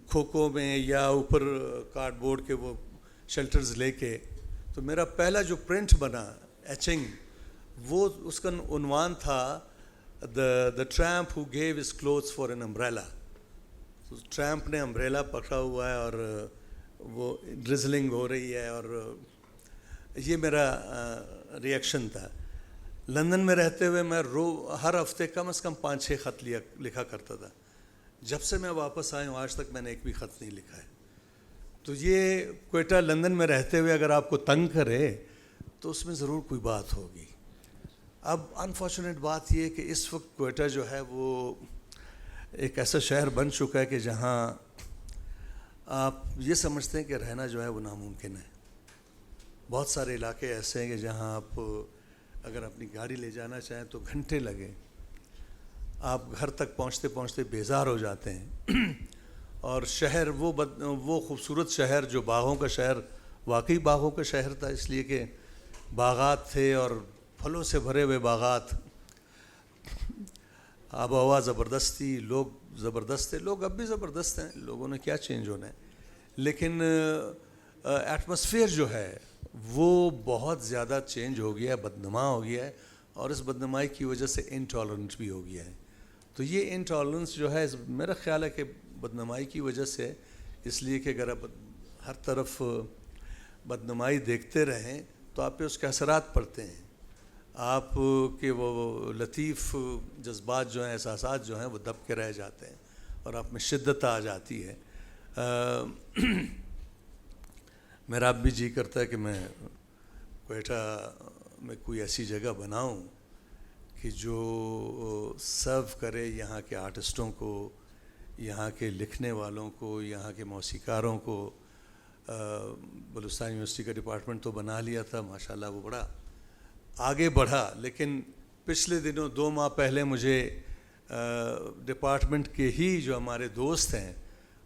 کھوکھوں میں یا اوپر کارڈ بورڈ کے وہ شیلٹرز لے کے. تو میرا پہلا جو پرنٹ بنا ایچنگ, وہ اس کا عنوان تھا the tramp who gave his clothes for an umbrella. تو ٹرامپ نے امبریلا پکڑا ہوا ہے اور وہ ڈرزلنگ ہو رہی ہے, اور یہ میرا ریئیکشن تھا. لندن میں رہتے ہوئے میں ہر ہفتے کم از کم 5-6 خط لکھا کرتا تھا. جب سے میں واپس آیا ہوں آج تک میں نے ایک بھی خط نہیں لکھا ہے. تو یہ کوئٹہ لندن میں رہتے ہوئے اگر آپ کو تنگ کرے تو اس میں ضرور کوئی بات ہوگی. اب انفارچونیٹ بات یہ ہے کہ اس وقت کوئٹہ جو ہے وہ ایک ایسا شہر بن چکا ہے کہ جہاں آپ یہ سمجھتے ہیں کہ رہنا جو ہے وہ ناممکن ہے. بہت سارے علاقے ایسے ہیں کہ جہاں آپ اگر اپنی گاڑی لے جانا چاہیں تو گھنٹے لگے. آپ گھر تک پہنچتے پہنچتے بیزار ہو جاتے ہیں. اور شہر وہ خوبصورت شہر جو باغوں کا شہر واقعی باغوں کا شہر تھا, اس لیے کہ باغات تھے اور پھلوں سے بھرے ہوئے باغات, آب و ہوا زبردست تھی, لوگ زبردست تھے. لوگ اب بھی زبردست ہیں, لوگوں نے کیا چینج ہونا ہے, لیکن ایٹماسفیئر جو ہے وہ بہت زیادہ چینج ہو گیا ہے, بدنما ہو گیا ہے, اور اس بدنمائی کی وجہ سے انٹالرنٹ بھی ہو گیا ہے. تو یہ انٹالرنس جو ہے میرا خیال ہے کہ بدنمائی کی وجہ سے, اس لیے کہ اگر آپ ہر طرف بدنمائی دیکھتے رہیں تو آپ پہ اس کے اثرات پڑتے ہیں. آپ کے وہ لطیف جذبات جو ہیں, احساسات جو ہیں, وہ دب کے رہ جاتے ہیں اور آپ میں شدت آ جاتی ہے. میرا اب بھی جی کرتا ہے کہ میں کوئٹہ میں کوئی ایسی جگہ بناؤں کہ جو سرو کرے یہاں کے آرٹسٹوں کو, یہاں کے لکھنے والوں کو, یہاں کے موسیقاروں کو. بلوچستان یونیورسٹی کا ڈپارٹمنٹ تو بنا لیا تھا, ماشاءاللہ وہ بڑا آگے بڑھا, لیکن پچھلے دنوں 2 ماہ پہلے مجھے ڈپارٹمنٹ کے ہی جو ہمارے دوست ہیں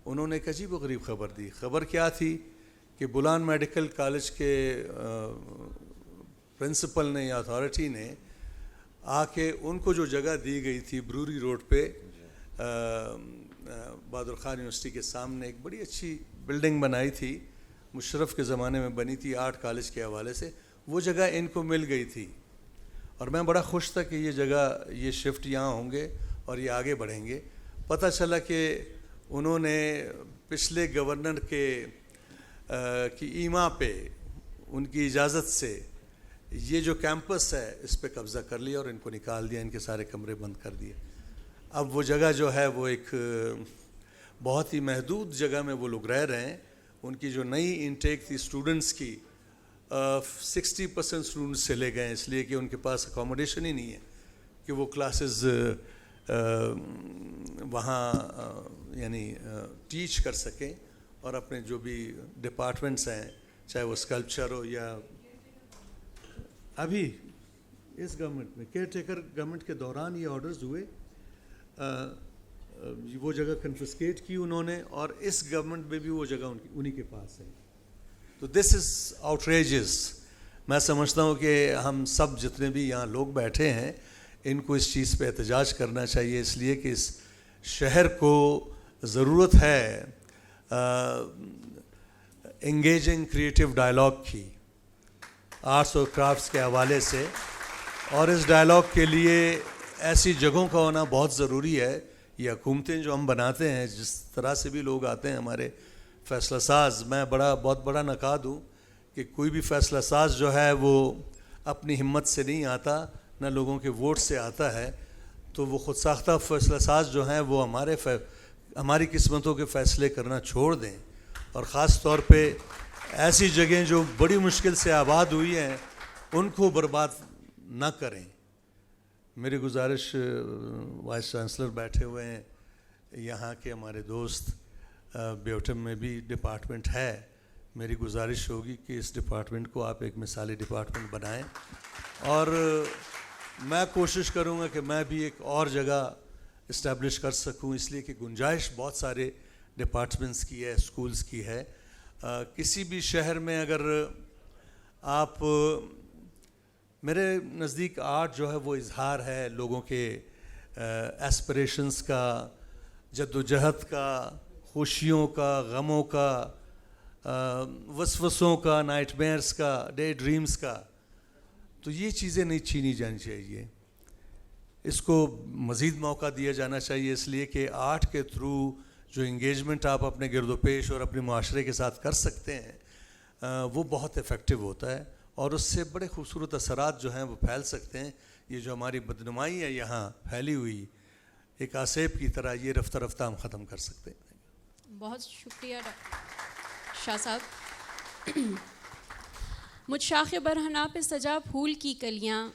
انہوں نے ایک عجیب و غریب خبر دی. خبر کیا تھی کہ بولان میڈیکل کالج کے پرنسپل نے یا اتھارٹی نے آ کے ان کو جو جگہ دی گئی تھی بروری روڈ پہ بہادر خان یونیورسٹی کے سامنے, ایک بڑی اچھی بلڈنگ بنائی تھی, مشرف کے زمانے میں بنی تھی آرٹ کالج کے حوالے سے, وہ جگہ ان کو مل گئی تھی. اور میں بڑا خوش تھا کہ یہ جگہ, یہ شفٹ یہاں ہوں گے اور یہ آگے بڑھیں گے. پتہ چلا کہ انہوں نے پچھلے گورنر کی ایما پہ ان کی اجازت سے یہ جو کیمپس ہے اس پہ قبضہ کر لیا اور ان کو نکال دیا, ان کے سارے کمرے بند کر دیے. اب وہ جگہ جو ہے وہ ایک بہت ہی محدود جگہ میں وہ لوگ رہ رہے ہیں. ان کی جو نئی انٹیک تھی اسٹوڈنٹس کی 60% اسٹوڈنٹس چلے گئے, اس لیے کہ ان کے پاس اکوموڈیشن ہی نہیں ہے کہ وہ کلاسز وہاں یعنی ٹیچ کر سکیں, اور اپنے جو بھی ڈپارٹمنٹس ہیں, چاہے وہ اسکلپچر ہو یا ابھی اس گورنمنٹ میں کیئر ٹیکر گورنمنٹ کے دوران یہ آرڈرز ہوئے, وہ جگہ کنفسکیٹ کی انہوں نے, اور اس گورنمنٹ میں بھی وہ جگہ انہی کے پاس ہے. تو دس از آؤٹریجز. میں سمجھتا ہوں کہ ہم سب جتنے بھی یہاں لوگ بیٹھے ہیں ان کو اس چیز پہ احتجاج کرنا چاہیے, اس لیے کہ اس شہر کو ضرورت ہے انگیجنگ کریٹیو ڈائلاگ کی آرٹس اور کرافٹس کے حوالے سے, اور اس ڈائلاگ کے لیے ایسی جگہوں کا ہونا بہت ضروری ہے. یہ حکومتیں جو ہم بناتے ہیں, جس طرح سے بھی لوگ آتے ہیں ہمارے فیصلہ ساز, میں بہت بڑا نقاد ہوں کہ کوئی بھی فیصلہ ساز جو ہے وہ اپنی ہمت سے نہیں آتا, نہ لوگوں کے ووٹ سے آتا ہے. تو وہ خود ساختہ فیصلہ ساز جو ہیں وہ ہماری قسمتوں کے فیصلے کرنا چھوڑ دیں, اور خاص طور پہ ایسی جگہیں جو بڑی مشکل سے آباد ہوئی ہیں ان کو برباد نہ کریں. میری گزارش, وائس چانسلر بیٹھے ہوئے ہیں یہاں کے ہمارے دوست, بیوٹم میں بھی ڈپارٹمنٹ ہے, میری گزارش ہوگی کہ اس ڈپارٹمنٹ کو آپ ایک مثالی ڈپارٹمنٹ بنائیں, اور میں کوشش کروں گا کہ میں بھی ایک اور جگہ اسٹیبلش کر سکوں, اس لیے کہ گنجائش بہت سارے ڈپارٹمنٹس کی ہے, اسکولز کی ہے. کسی بھی شہر میں اگر آپ, میرے نزدیک آرٹ جو ہے وہ اظہار ہے لوگوں کے ایسپریشنز کا, جد و جہد کا, خوشیوں کا, غموں کا, وسوسوں کا, نائٹ میئرز کا, ڈے ڈریمز کا. تو یہ چیزیں نہیں چھینی جانی چاہیے, اس کو مزید موقع دیا جانا چاہیے, اس لیے کہ آرٹ کے تھرو جو انگیجمنٹ آپ اپنے گرد و پیش اور اپنے معاشرے کے ساتھ کر سکتے ہیں وہ بہت افیکٹو ہوتا ہے, اور اس سے بڑے خوبصورت اثرات جو ہیں وہ پھیل سکتے ہیں. یہ جو ہماری بدنمائی ہے یہاں پھیلی ہوئی ایک آسیب کی طرح, یہ رفتہ رفتہ ہم ختم کر سکتے ہیں. بہت شکریہ شاہ صاحب. مجھ شاخ برہنہ پہ سجا پھول کی کلیاں,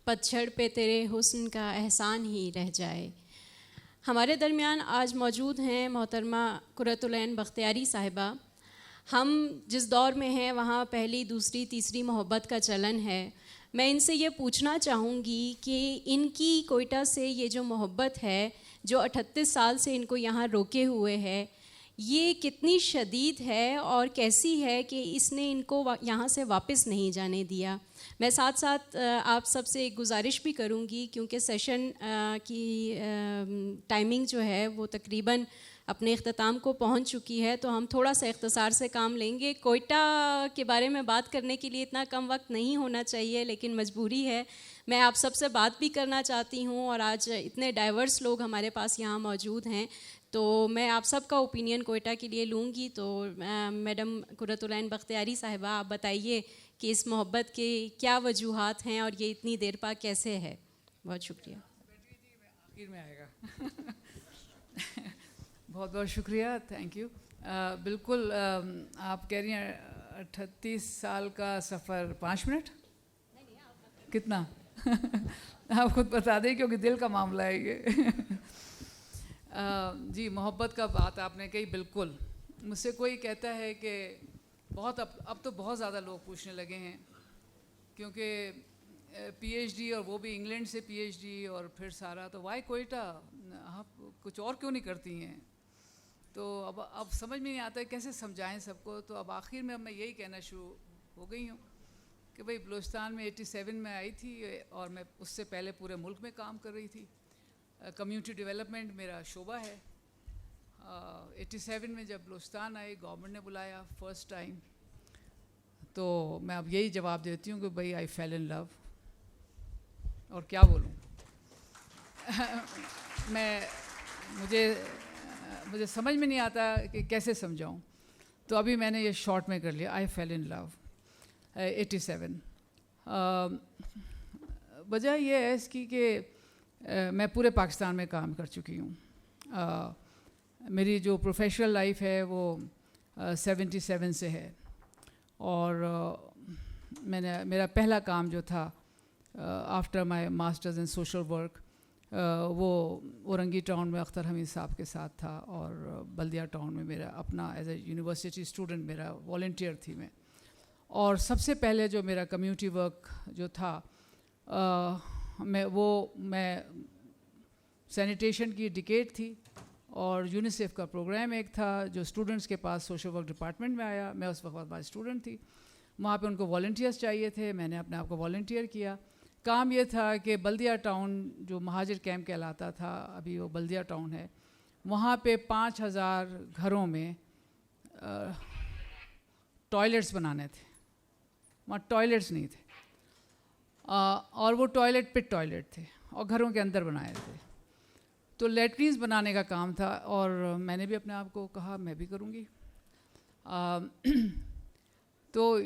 پتجھڑ پہ تیرے حسن کا احسان ہی رہ جائے. ہمارے درمیان آج موجود ہیں محترمہ قرۃ العین بختیاری صاحبہ. ہم جس دور میں ہیں وہاں پہلی, دوسری, تیسری محبت کا چلن ہے. میں ان سے یہ پوچھنا چاہوں گی کہ ان کی کوئٹہ سے یہ جو محبت ہے جو 38 سال سے ان کو یہاں روکے ہوئے ہے, یہ کتنی شدید ہے اور کیسی ہے کہ اس نے ان کو یہاں سے واپس نہیں جانے دیا. میں ساتھ ساتھ آپ سب سے ایک گزارش بھی کروں گی, کیونکہ سیشن کی ٹائمنگ جو ہے وہ تقریباً اپنے اختتام کو پہنچ چکی ہے, تو ہم تھوڑا سا اختصار سے کام لیں گے. کوئٹہ کے بارے میں بات کرنے کے لیے اتنا کم وقت نہیں ہونا چاہیے, لیکن مجبوری ہے. میں آپ سب سے بات بھی کرنا چاہتی ہوں, اور آج اتنے ڈائیورس لوگ ہمارے پاس یہاں موجود ہیں, تو میں آپ سب کا اوپینین کوئٹہ کے لیے لوں گی. تو میڈم قرۃ العین بختیاری صاحبہ, آپ بتائیے کہ اس محبت کے کیا وجوہات ہیں اور یہ اتنی دیر پا کیسے ہے. بہت شکریہ. آخر میں آئے گا. بہت بہت شکریہ, تھینک یو. بالکل آپ کہہ رہی ہیں 38 سال کا سفر 5 منٹ کتنا آپ خود بتا دیں, کیونکہ دل کا معاملہ ہے یہ. جی, محبت کا بات آپ نے کہی. بالکل مجھ سے کوئی کہتا ہے کہ بہت اب تو بہت زیادہ لوگ پوچھنے لگے ہیں, کیونکہ پی ایچ ڈی, اور وہ بھی انگلینڈ سے پی ایچ ڈی, اور پھر سارا, تو وائی کوئٹہ, آپ کچھ اور کیوں نہیں کرتی ہیں؟ تو اب سمجھ میں نہیں آتا ہے کیسے سمجھائیں سب کو. تو اب آخر میں میں یہی کہنا شروع ہو گئی ہوں کہ بھئی بلوچستان میں 87 میں آئی تھی, اور میں اس سے پہلے پورے ملک میں کام کر رہی تھی. کمیونٹی ڈیولپمنٹ میرا شعبہ ہے. 87 میں جب بلوچستان آئی, گورنمنٹ نے بلایا فرسٹ ٹائم, تو میں اب یہی جواب دیتی ہوں کہ بھئی آئی فیل ان لو. اور کیا بولوں, مجھے سمجھ میں نہیں آتا کہ کیسے سمجھاؤں. تو ابھی میں نے یہ شارٹ میں کر لیا, آئی فیل ان لو 87. وجہ یہ ہے اس کی کہ میں پورے پاکستان میں کام کر چکی ہوں. میری جو پروفیشنل لائف ہے وہ 77 سے ہے, اور میرا پہلا کام جو تھا after my masters in social work, وہ اورنگی ٹاؤن میں اختر حمید صاحب کے ساتھ تھا, اور بلدیہ ٹاؤن میں میرا اپنا ایز اے یونیورسٹی اسٹوڈنٹ میرا والنٹیئر تھی میں. اور سب سے پہلے جو میرا کمیونٹی ورک جو تھا, میں سینیٹیشن کی ڈکیٹ تھی, اور یونیسیف کا پروگرام ایک تھا جو اسٹوڈنٹس کے پاس سوشل ورک ڈپارٹمنٹ میں آیا. میں اس وقت بعد اسٹوڈنٹ تھی, وہاں پہ ان کو والنٹیئرس چاہیے تھے. میں نے اپنے آپ کو والنٹیئر کیا. کام یہ تھا کہ بلدیہ ٹاؤن جو مہاجر کیمپ کہلاتا تھا, ابھی وہ بلدیہ ٹاؤن ہے, وہاں پہ 5000 گھروں میں ٹوائلٹس بنانے تھے. وہاں ٹوائلٹس نہیں تھے, اور وہ ٹوائلٹ پٹ ٹوائلٹ تھے, اور گھروں کے اندر بنائے تھے. تو لیٹرینز بنانے کا کام تھا, اور میں نے بھی اپنے آپ کو کہا میں بھی کروں گی. تو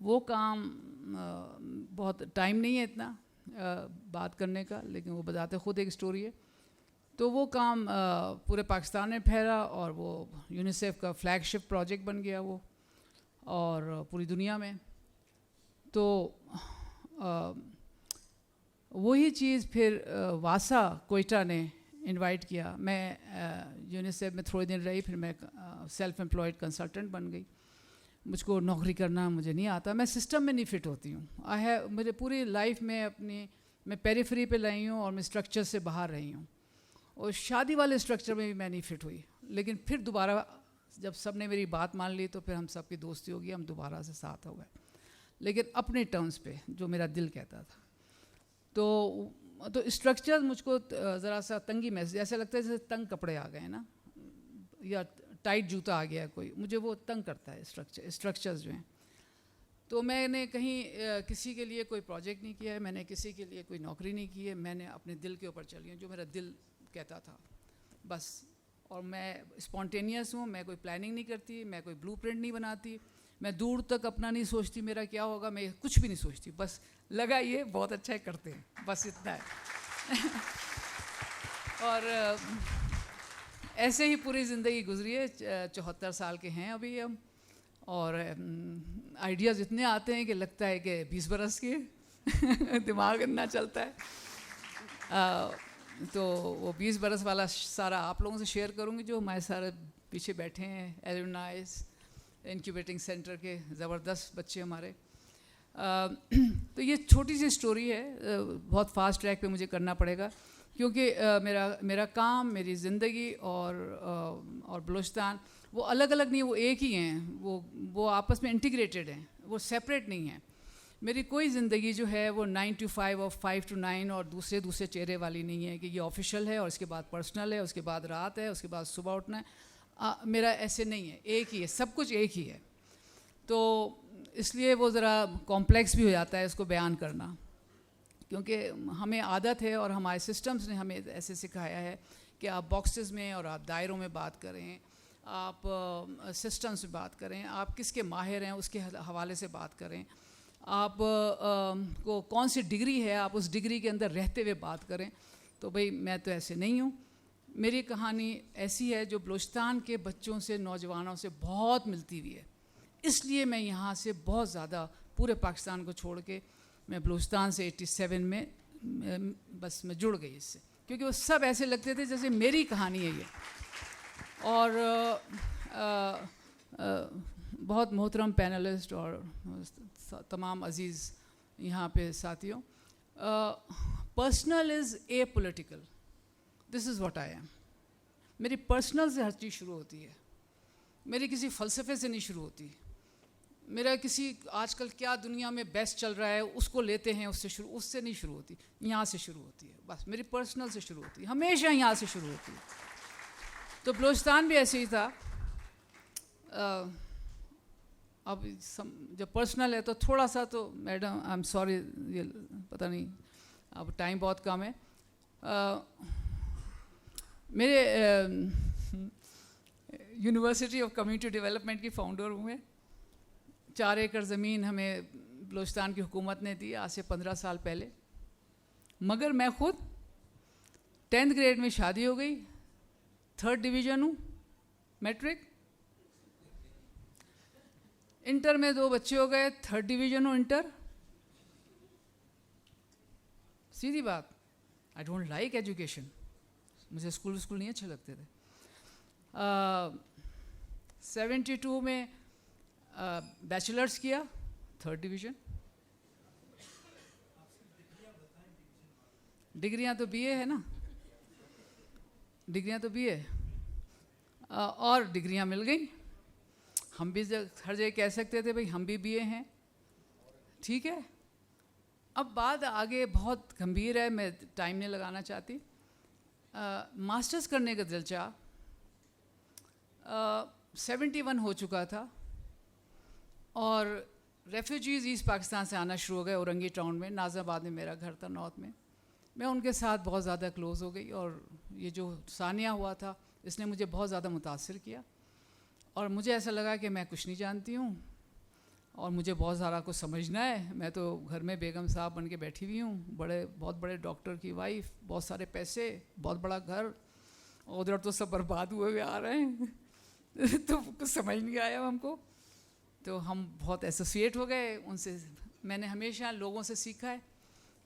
وہ کام بہت ٹائم نہیں ہے اتنا بات کرنے کا, لیکن وہ بتاتے خود ایک اسٹوری ہے. تو وہ کام پورے پاکستان میں پھیلا, اور وہ یونیسیف کا فلیگ شپ پروجیکٹ بن گیا وہ, اور پوری دنیا میں. تو وہی چیز پھر واسا کوئٹہ نے انوائٹ کیا. میں یونیسیف میں تھوڑے دن رہی, پھر میں سیلف امپلائڈ کنسلٹنٹ بن گئی. مجھ کو نوکری کرنا مجھے نہیں آتا, میں سسٹم میں نہیں فٹ ہوتی ہوں. میرے پوری لائف میں میں پیریفری پہ رہی ہوں, اور میں اسٹرکچر سے باہر رہی ہوں, اور شادی والے اسٹرکچر میں بھی میں نہیں فٹ ہوئی. لیکن پھر دوبارہ جب سب نے میری بات مان لی, تو پھر ہم سب کی دوستی ہوگی, ہم دوبارہ سے ساتھ ہو گئے, لیکن اپنے ٹرمز پہ جو میرا دل کہتا تھا. تو اسٹرکچر مجھ کو ذرا سا تنگی محسوس, جیسے لگتا ہے جیسے تنگ کپڑے آ گئے ہیں نا, یا ٹائٹ جوتا آ گیا کوئی, مجھے وہ تنگ کرتا ہے اسٹرکچرز جو ہیں. تو میں نے کہیں کسی کے لیے کوئی پروجیکٹ نہیں کیا ہے, میں نے کسی کے لیے کوئی نوکری نہیں کی ہے. میں نے اپنے دل کے اوپر چلی ہوں, جو میرا دل کہتا تھا بس. اور میں اسپونٹینیس ہوں, میں کوئی پلاننگ نہیں کرتی, میں کوئی بلو پرنٹ نہیں بناتی, میں دور تک اپنا نہیں سوچتی میرا کیا ہوگا, میں کچھ بھی نہیں سوچتی. بس لگا یہ بہت اچھا کرتے ہیں, بس اتنا ہے. اور ایسے ہی پوری زندگی گزری ہے. 74 سال کے ہیں ابھی ہم, اور آئیڈیاز اتنے آتے ہیں کہ لگتا ہے کہ 20 برس کے دماغ اتنا چلتا ہے. تو وہ 20 برس والا سارا آپ لوگوں سے شیئر کروں گی, جو ہمارے سارے پیچھے بیٹھے ہیں, ایلومنائز انکیوبیٹنگ سینٹر کے زبردست بچے ہمارے. تو یہ چھوٹی سی اسٹوری ہے, بہت فاسٹ ٹریک پہ مجھے کرنا پڑے گا کیونکہ میرا کام, میری زندگی اور بلوچستان وہ الگ الگ نہیں, وہ ایک ہی ہیں, وہ آپس میں انٹیگریٹڈ ہیں, وہ سیپریٹ نہیں ہیں. میری کوئی زندگی جو ہے وہ 9 to 5 اور 5 to 9 اور دوسرے چہرے والی نہیں ہے کہ یہ آفیشیل ہے اور اس کے بعد پرسنل ہے, اس کے بعد رات ہے, اس کے بعد صبح اٹھنا ہے. میرا ایسے نہیں ہے, ایک ہی ہے, سب کچھ ایک ہی ہے. تو اس لیے وہ ذرا کمپلیکس بھی ہو جاتا ہے اس کو بیان کرنا, کیونکہ ہمیں عادت ہے اور ہمارے سسٹمز نے ہمیں ایسے سکھایا ہے کہ آپ باکسز میں اور آپ دائروں میں بات کریں, آپ سسٹم سے بات کریں, آپ کس کے ماہر ہیں اس کے حوالے سے بات کریں, آپ کو کون سی ڈگری ہے آپ اس ڈگری کے اندر رہتے ہوئے بات کریں. تو بھئی میں تو ایسے نہیں ہوں. میری کہانی ایسی ہے جو بلوچستان کے بچوں سے, نوجوانوں سے بہت ملتی ہوئی ہے. اس لیے میں یہاں سے بہت زیادہ پورے پاکستان کو چھوڑ کے میں بلوچستان سے 87 میں بس میں جڑ گئی اس سے, کیونکہ وہ سب ایسے لگتے تھے جیسے میری کہانی ہے یہ. اور بہت محترم پینلسٹ اور تمام عزیز یہاں پہ ساتھیوں, personal is a political, this is what I am. میری پرسنل سے ہر چیز شروع ہوتی ہے, میری کسی فلسفے سے نہیں شروع ہوتی. میرا کسی آج کل کیا دنیا میں بیسٹ چل رہا ہے اس کو لیتے ہیں اس سے نہیں شروع ہوتی, یہاں سے شروع ہوتی ہے. بس میری پرسنل سے شروع ہوتی ہے, ہمیشہ یہاں سے شروع ہوتی ہے. تو بلوچستان بھی ایسے ہی تھا. اب جب پرسنل ہے تو تھوڑا سا تو میڈم آئی ایم سوری, یہ پتہ نہیں اب ٹائم بہت کم ہے. میرے یونیورسٹی آف کمیونٹی ڈیولپمنٹ کی فاؤنڈر ہوں میں. 4 ایکڑ زمین ہمیں بلوچستان کی حکومت نے دی آج سے 15 سال پہلے, مگر میں خود 10th گریڈ میں شادی ہو گئی, 3rd ڈویژن ہوں, میٹرک, انٹر میں 2 بچے ہو گئے, 3rd ڈویژن ہوں انٹر. سیدھی بات, آئی ڈونٹ لائک ایجوکیشن, مجھے اسکول نہیں اچھے لگتے تھے. 72 میں بیچلرس کیا, 3rd ڈویژن. ڈگریاں تو بی اے ہے نا, ڈگریاں تو بی اے, اور ڈگریاں مل گئیں. ہم بھی ہر جگہ کہہ سکتے تھے بھئی ہم بھی بی اے ہیں, ٹھیک ہے. اب بات آگے بہت گمبھیر ہے, میں ٹائم نہیں لگانا چاہتی. ماسٹرز کرنے کا دل چاہ, 71 ہو چکا تھا اور ریفیوجیز ایسٹ پاکستان سے آنا شروع ہو گئے. اورنگی ٹاؤن میں, نازم آباد میں میرا گھر تھا نارتھ میں. میں ان کے ساتھ بہت زیادہ کلوز ہو گئی, اور یہ جو ثانیہ ہوا تھا اس نے مجھے بہت زیادہ متاثر کیا. اور مجھے ایسا لگا کہ میں کچھ نہیں جانتی ہوں اور مجھے بہت سارا کچھ سمجھنا ہے. میں تو گھر میں بیگم صاحب بن کے بیٹھی ہوئی ہوں, بہت بڑے ڈاکٹر کی وائف, بہت سارے پیسے, بہت بڑا گھر, اور ادھر تو سب برباد ہوئے آ رہے ہیں. تو کچھ سمجھ نہیں آیا ہم کو. تو ہم بہت ایسوسیٹ ہو گئے ان سے. میں نے ہمیشہ لوگوں سے سیکھا ہے,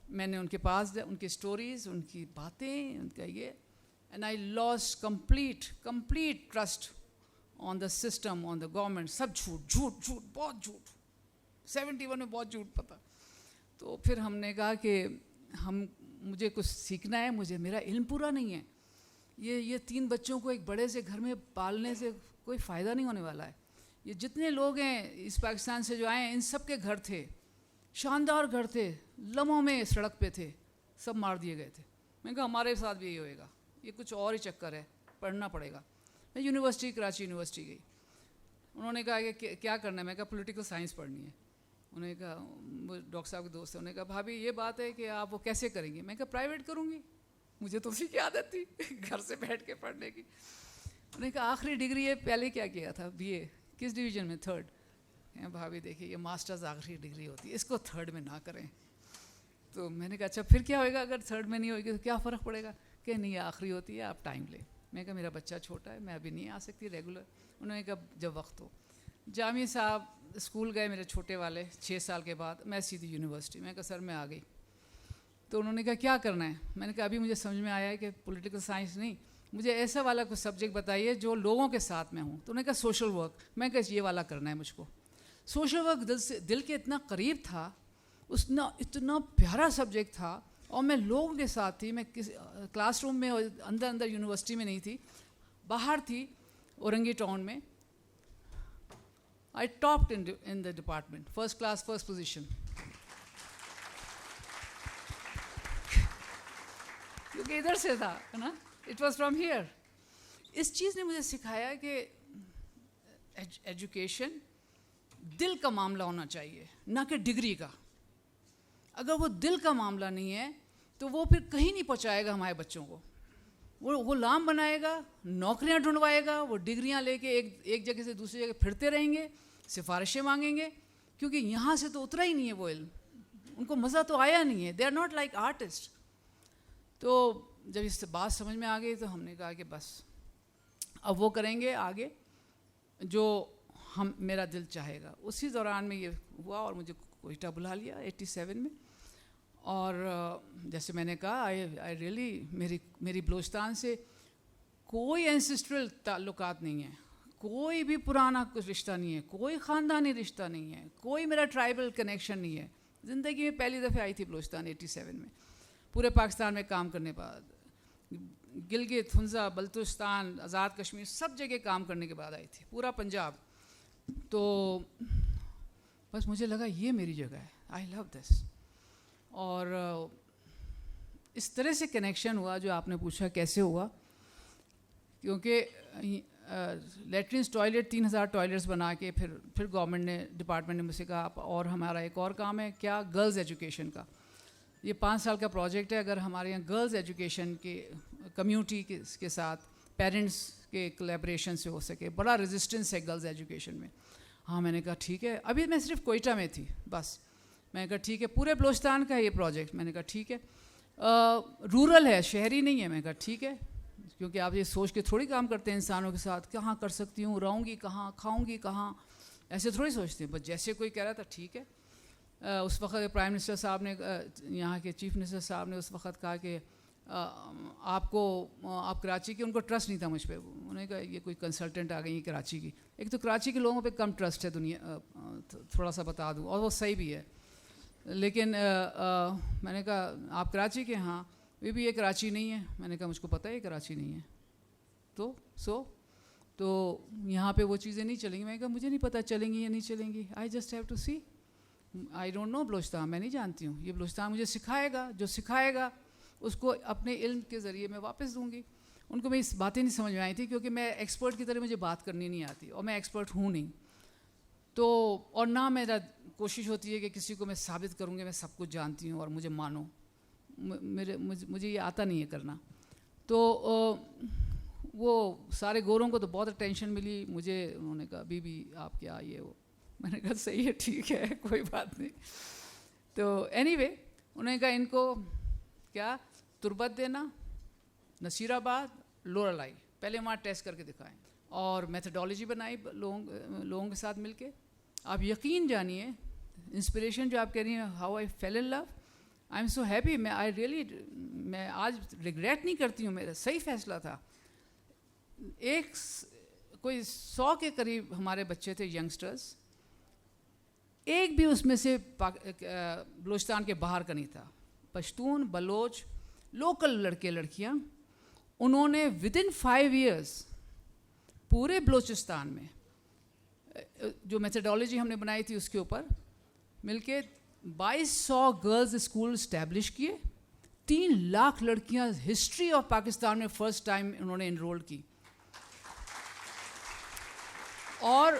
میں نے ان کے پاس ان کی اسٹوریز, ان کی باتیں, ان کا یہ, and I lost complete trust on the system, on the government. سب جھوٹ, بہت جھوٹ. 71 میں بہت جھوٹ پتا. تو پھر ہم نے کہا کہ مجھے کچھ سیکھنا ہے, میرا علم پورا نہیں ہے. یہ 3 بچوں کو ایک بڑے سے گھر میں پالنے سے کوئی فائدہ نہیں ہونے والا ہے. یہ جتنے لوگ ہیں اس پاکستان سے جو آئے ہیں, ان سب کے گھر تھے, شاندار گھر تھے, لمحوں میں سڑک پہ تھے, سب مار دیے گئے تھے. میں نے کہا ہمارے ساتھ بھی یہی ہوئے گا, یہ کچھ اور ہی چکر ہے, پڑھنا پڑے گا. میں کراچی یونیورسٹی گئی. انہوں نے کہا کہ کیا کرنا ہے؟ میں نے کہا پولیٹیکل سائنس پڑھنی ہے. انہوں نے کہا, ڈاکٹر صاحب کے دوست ہیں, انہوں نے کہا بھابھی یہ بات ہے کہ آپ وہ کیسے کریں گی؟ میں نے کہا پرائیویٹ کروں گی, مجھے تو اسی کی عادت تھی گھر سے بیٹھ کے پڑھنے کی. انہوں نے کہا آخری ڈگری ہے, پہلے کیا کیا تھا؟ بی اے. کس ڈویژن میں؟ 3rd. بھابھی دیکھیے یہ ماسٹرز آخری ڈگری ہوتی ہے, اس کو 3rd میں نہ کریں. تو میں نے کہا اچھا پھر کیا ہوئے گا اگر 3rd میں نہیں ہوئے گی تو کیا فرق پڑے گا؟ کہ نہیں آخری ہوتی ہے, آپ ٹائم لیں. میں نے کہا میرا بچہ چھوٹا ہے, میں ابھی نہیں آ سکتی ریگولر. انہوں نے کہا جب وقت ہو. جامعہ صاحب اسکول گئے میرے چھوٹے والے 6 سال کے بعد, میں سیدھی یونیورسٹی. میں نے کہا سر میں آ گئی. تو انہوں نے کہا کیا کرنا ہے؟ میں نے کہا ابھی مجھے سمجھ میں آیا ہے کہ پولیٹیکل سائنس نہیں, مجھے ایسا والا کچھ سبجیکٹ بتائیے جو لوگوں کے ساتھ میں ہوں. تو انہوں نے کہا سوشل ورک. میں نے کہا یہ والا کرنا ہے مجھ کو. سوشل ورک دل کے اتنا قریب تھا, اتنا پیارا سبجیکٹ تھا, اور میں لوگوں کے ساتھ تھی, میں کلاس روم میں اندر یونیورسٹی میں نہیں تھی, باہر تھی اورنگی ٹاؤن میں. I topped in the department, first class, first position. کیونکہ ادھر سے تھا نا, it was from here. اس چیز نے مجھے سکھایا کہ ایجوکیشن دل کا معاملہ ہونا چاہیے, نہ کہ ڈگری کا. اگر وہ دل کا معاملہ نہیں ہے تو وہ پھر کہیں نہیں پہنچائے گا ہمارے بچوں کو. وہ غلام بنائے گا, نوکریاں ڈھونڈوائے گا, وہ ڈگریاں لے کے ایک جگہ سے دوسری جگہ پھرتے رہیں گے, سفارشیں مانگیں گے, کیونکہ یہاں سے تو اترا ہی نہیں ہے وہ علم, ان کو مزہ تو آیا نہیں ہے. They are not like artist. تو جب اس سے بات سمجھ میں آ گئی تو ہم نے کہا کہ بس اب وہ کریں گے آگے جو میرا دل چاہے گا. اسی دوران میں یہ ہوا اور مجھے کوئٹہ بلا لیا 87 میں. اور جیسے میں نے کہا آئی ریئلی میری بلوچستان سے کوئی اینسسٹرل تعلقات نہیں ہیں, کوئی بھی پرانا کچھ رشتہ نہیں ہے, کوئی خاندانی رشتہ نہیں ہے, کوئی میرا ٹرائبل کنیکشن نہیں ہے. زندگی میں پہلی دفعہ آئی تھی بلوچستان 87 میں, پورے پاکستان میں کام کرنے بعد, گلگت, ہنزا, بلوچستان, آزاد کشمیر, سب جگہ کام کرنے کے بعد آئی تھی, پورا پنجاب. تو بس مجھے لگا یہ میری جگہ ہے, آئی لو دس. اور اس طرح سے کنیکشن ہوا جو آپ نے پوچھا کیسے ہوا, کیونکہ لیٹرینس ٹوائلٹ 3000 ٹوائلٹس بنا کے پھر گورنمنٹ نے ڈپارٹمنٹ نے مجھ سے کہا اور ہمارا ایک اور کام ہے کیا, گرلز ایجوکیشن کا. یہ 5 سال کا پروجیکٹ ہے. اگر ہمارے یہاں گرلز ایجوکیشن کے کمیونٹی کے ساتھ پیرنٹس کے کولیبریشن سے ہو سکے, بڑا ریزسٹنس ہے گرلز ایجوکیشن میں. ہاں میں نے کہا ٹھیک ہے. ابھی میں صرف کوئٹہ میں تھی بس. میں نے کہا ٹھیک ہے, پورے بلوچستان کا ہے یہ پروجیکٹ. میں نے کہا ٹھیک ہے, رورل ہے, شہری نہیں ہے. میں نے کہا ٹھیک ہے, کیونکہ آپ یہ سوچ کے تھوڑی کام کرتے ہیں انسانوں کے ساتھ, کہاں کر سکتی ہوں, رہوں گی کہاں, کھاؤں گی کہاں, ایسے تھوڑی سوچتے ہیں. بس جیسے کوئی کہہ رہا تھا ٹھیک ہے. اس وقت پرائم منسٹر صاحب نے, یہاں کے چیف منسٹر صاحب نے اس وقت کہا کہ آپ کراچی کے, ان کو ٹرسٹ نہیں تھا مجھ پہ. انہوں نے کہا یہ کوئی کنسلٹنٹ آ گئی ہے کراچی کی. ایک تو کراچی کے لوگوں پہ کم ٹرسٹ ہے دنیا, تھوڑا سا بتا دوں, اور وہ صحیح بھی ہے. لیکن میں نے کہا آپ کراچی کے, ہاں. بھی یہ کراچی نہیں ہے. میں نے کہا مجھ کو پتہ ہے یہ کراچی نہیں ہے. تو یہاں پہ وہ چیزیں نہیں چلیں گی. میں نے کہا مجھے نہیں پتہ چلیں گی یا نہیں چلیں گی. I just have to see. I don't know Balochistan, میں نہیں جانتی ہوں. یہ بلوچستان مجھے سکھائے گا, جو سکھائے گا اس کو اپنے علم کے ذریعے میں واپس دوں گی. ان کو میں اس باتیں نہیں سمجھ میں آئی تھی, کیونکہ میں ایکسپرٹ کی طرح مجھے بات کرنی نہیں آتی, اور میں ایکسپرٹ ہوں نہیں. تو اور نہ میرا کوشش ہوتی ہے کہ کسی کو میں ثابت کروں گی میں سب کچھ جانتی ہوں اور مجھے مانو. مجھے یہ آتا نہیں ہے کرنا. تو وہ سارے گوروں کو تو بہت اٹینشن ملی. مجھے انہوں نے کہا بی بی آپ کیا یہ وہ. میں نے کہا صحیح ہے, ٹھیک ہے, کوئی بات نہیں. تو اینی وے انہوں نے کہا ان کو کیا تربت دینا, نصیر آباد, لورالائی, پہلے وہاں ٹیسٹ کر کے دکھائیں, اور میتھڈالوجی بنائی لوگوں کے ساتھ مل کے. آپ یقین جانیے انسپریشن جو آپ کہہ رہی ہیں, how I feel in love, I am so happy. میں آج ریگریٹ نہیں کرتی ہوں, میرا صحیح فیصلہ تھا. کوئی 100 کے قریب ہمارے بچے تھے ینگسٹرز, ایک بھی اس میں سے بلوچستان کے باہر کا نہیں تھا. پشتون, بلوچ, لوکل لڑکے لڑکیاں, انہوں نے ودن 5 ایئرس پورے بلوچستان میں جو میتھڈالوجی ہم نے بنائی تھی اس کے اوپر مل کے 2200 گرلز اسکول اسٹیبلش کیے. 3 لاکھ لڑکیاں ہسٹری آف پاکستان میں فرسٹ ٹائم انہوں نے انرول کی. اور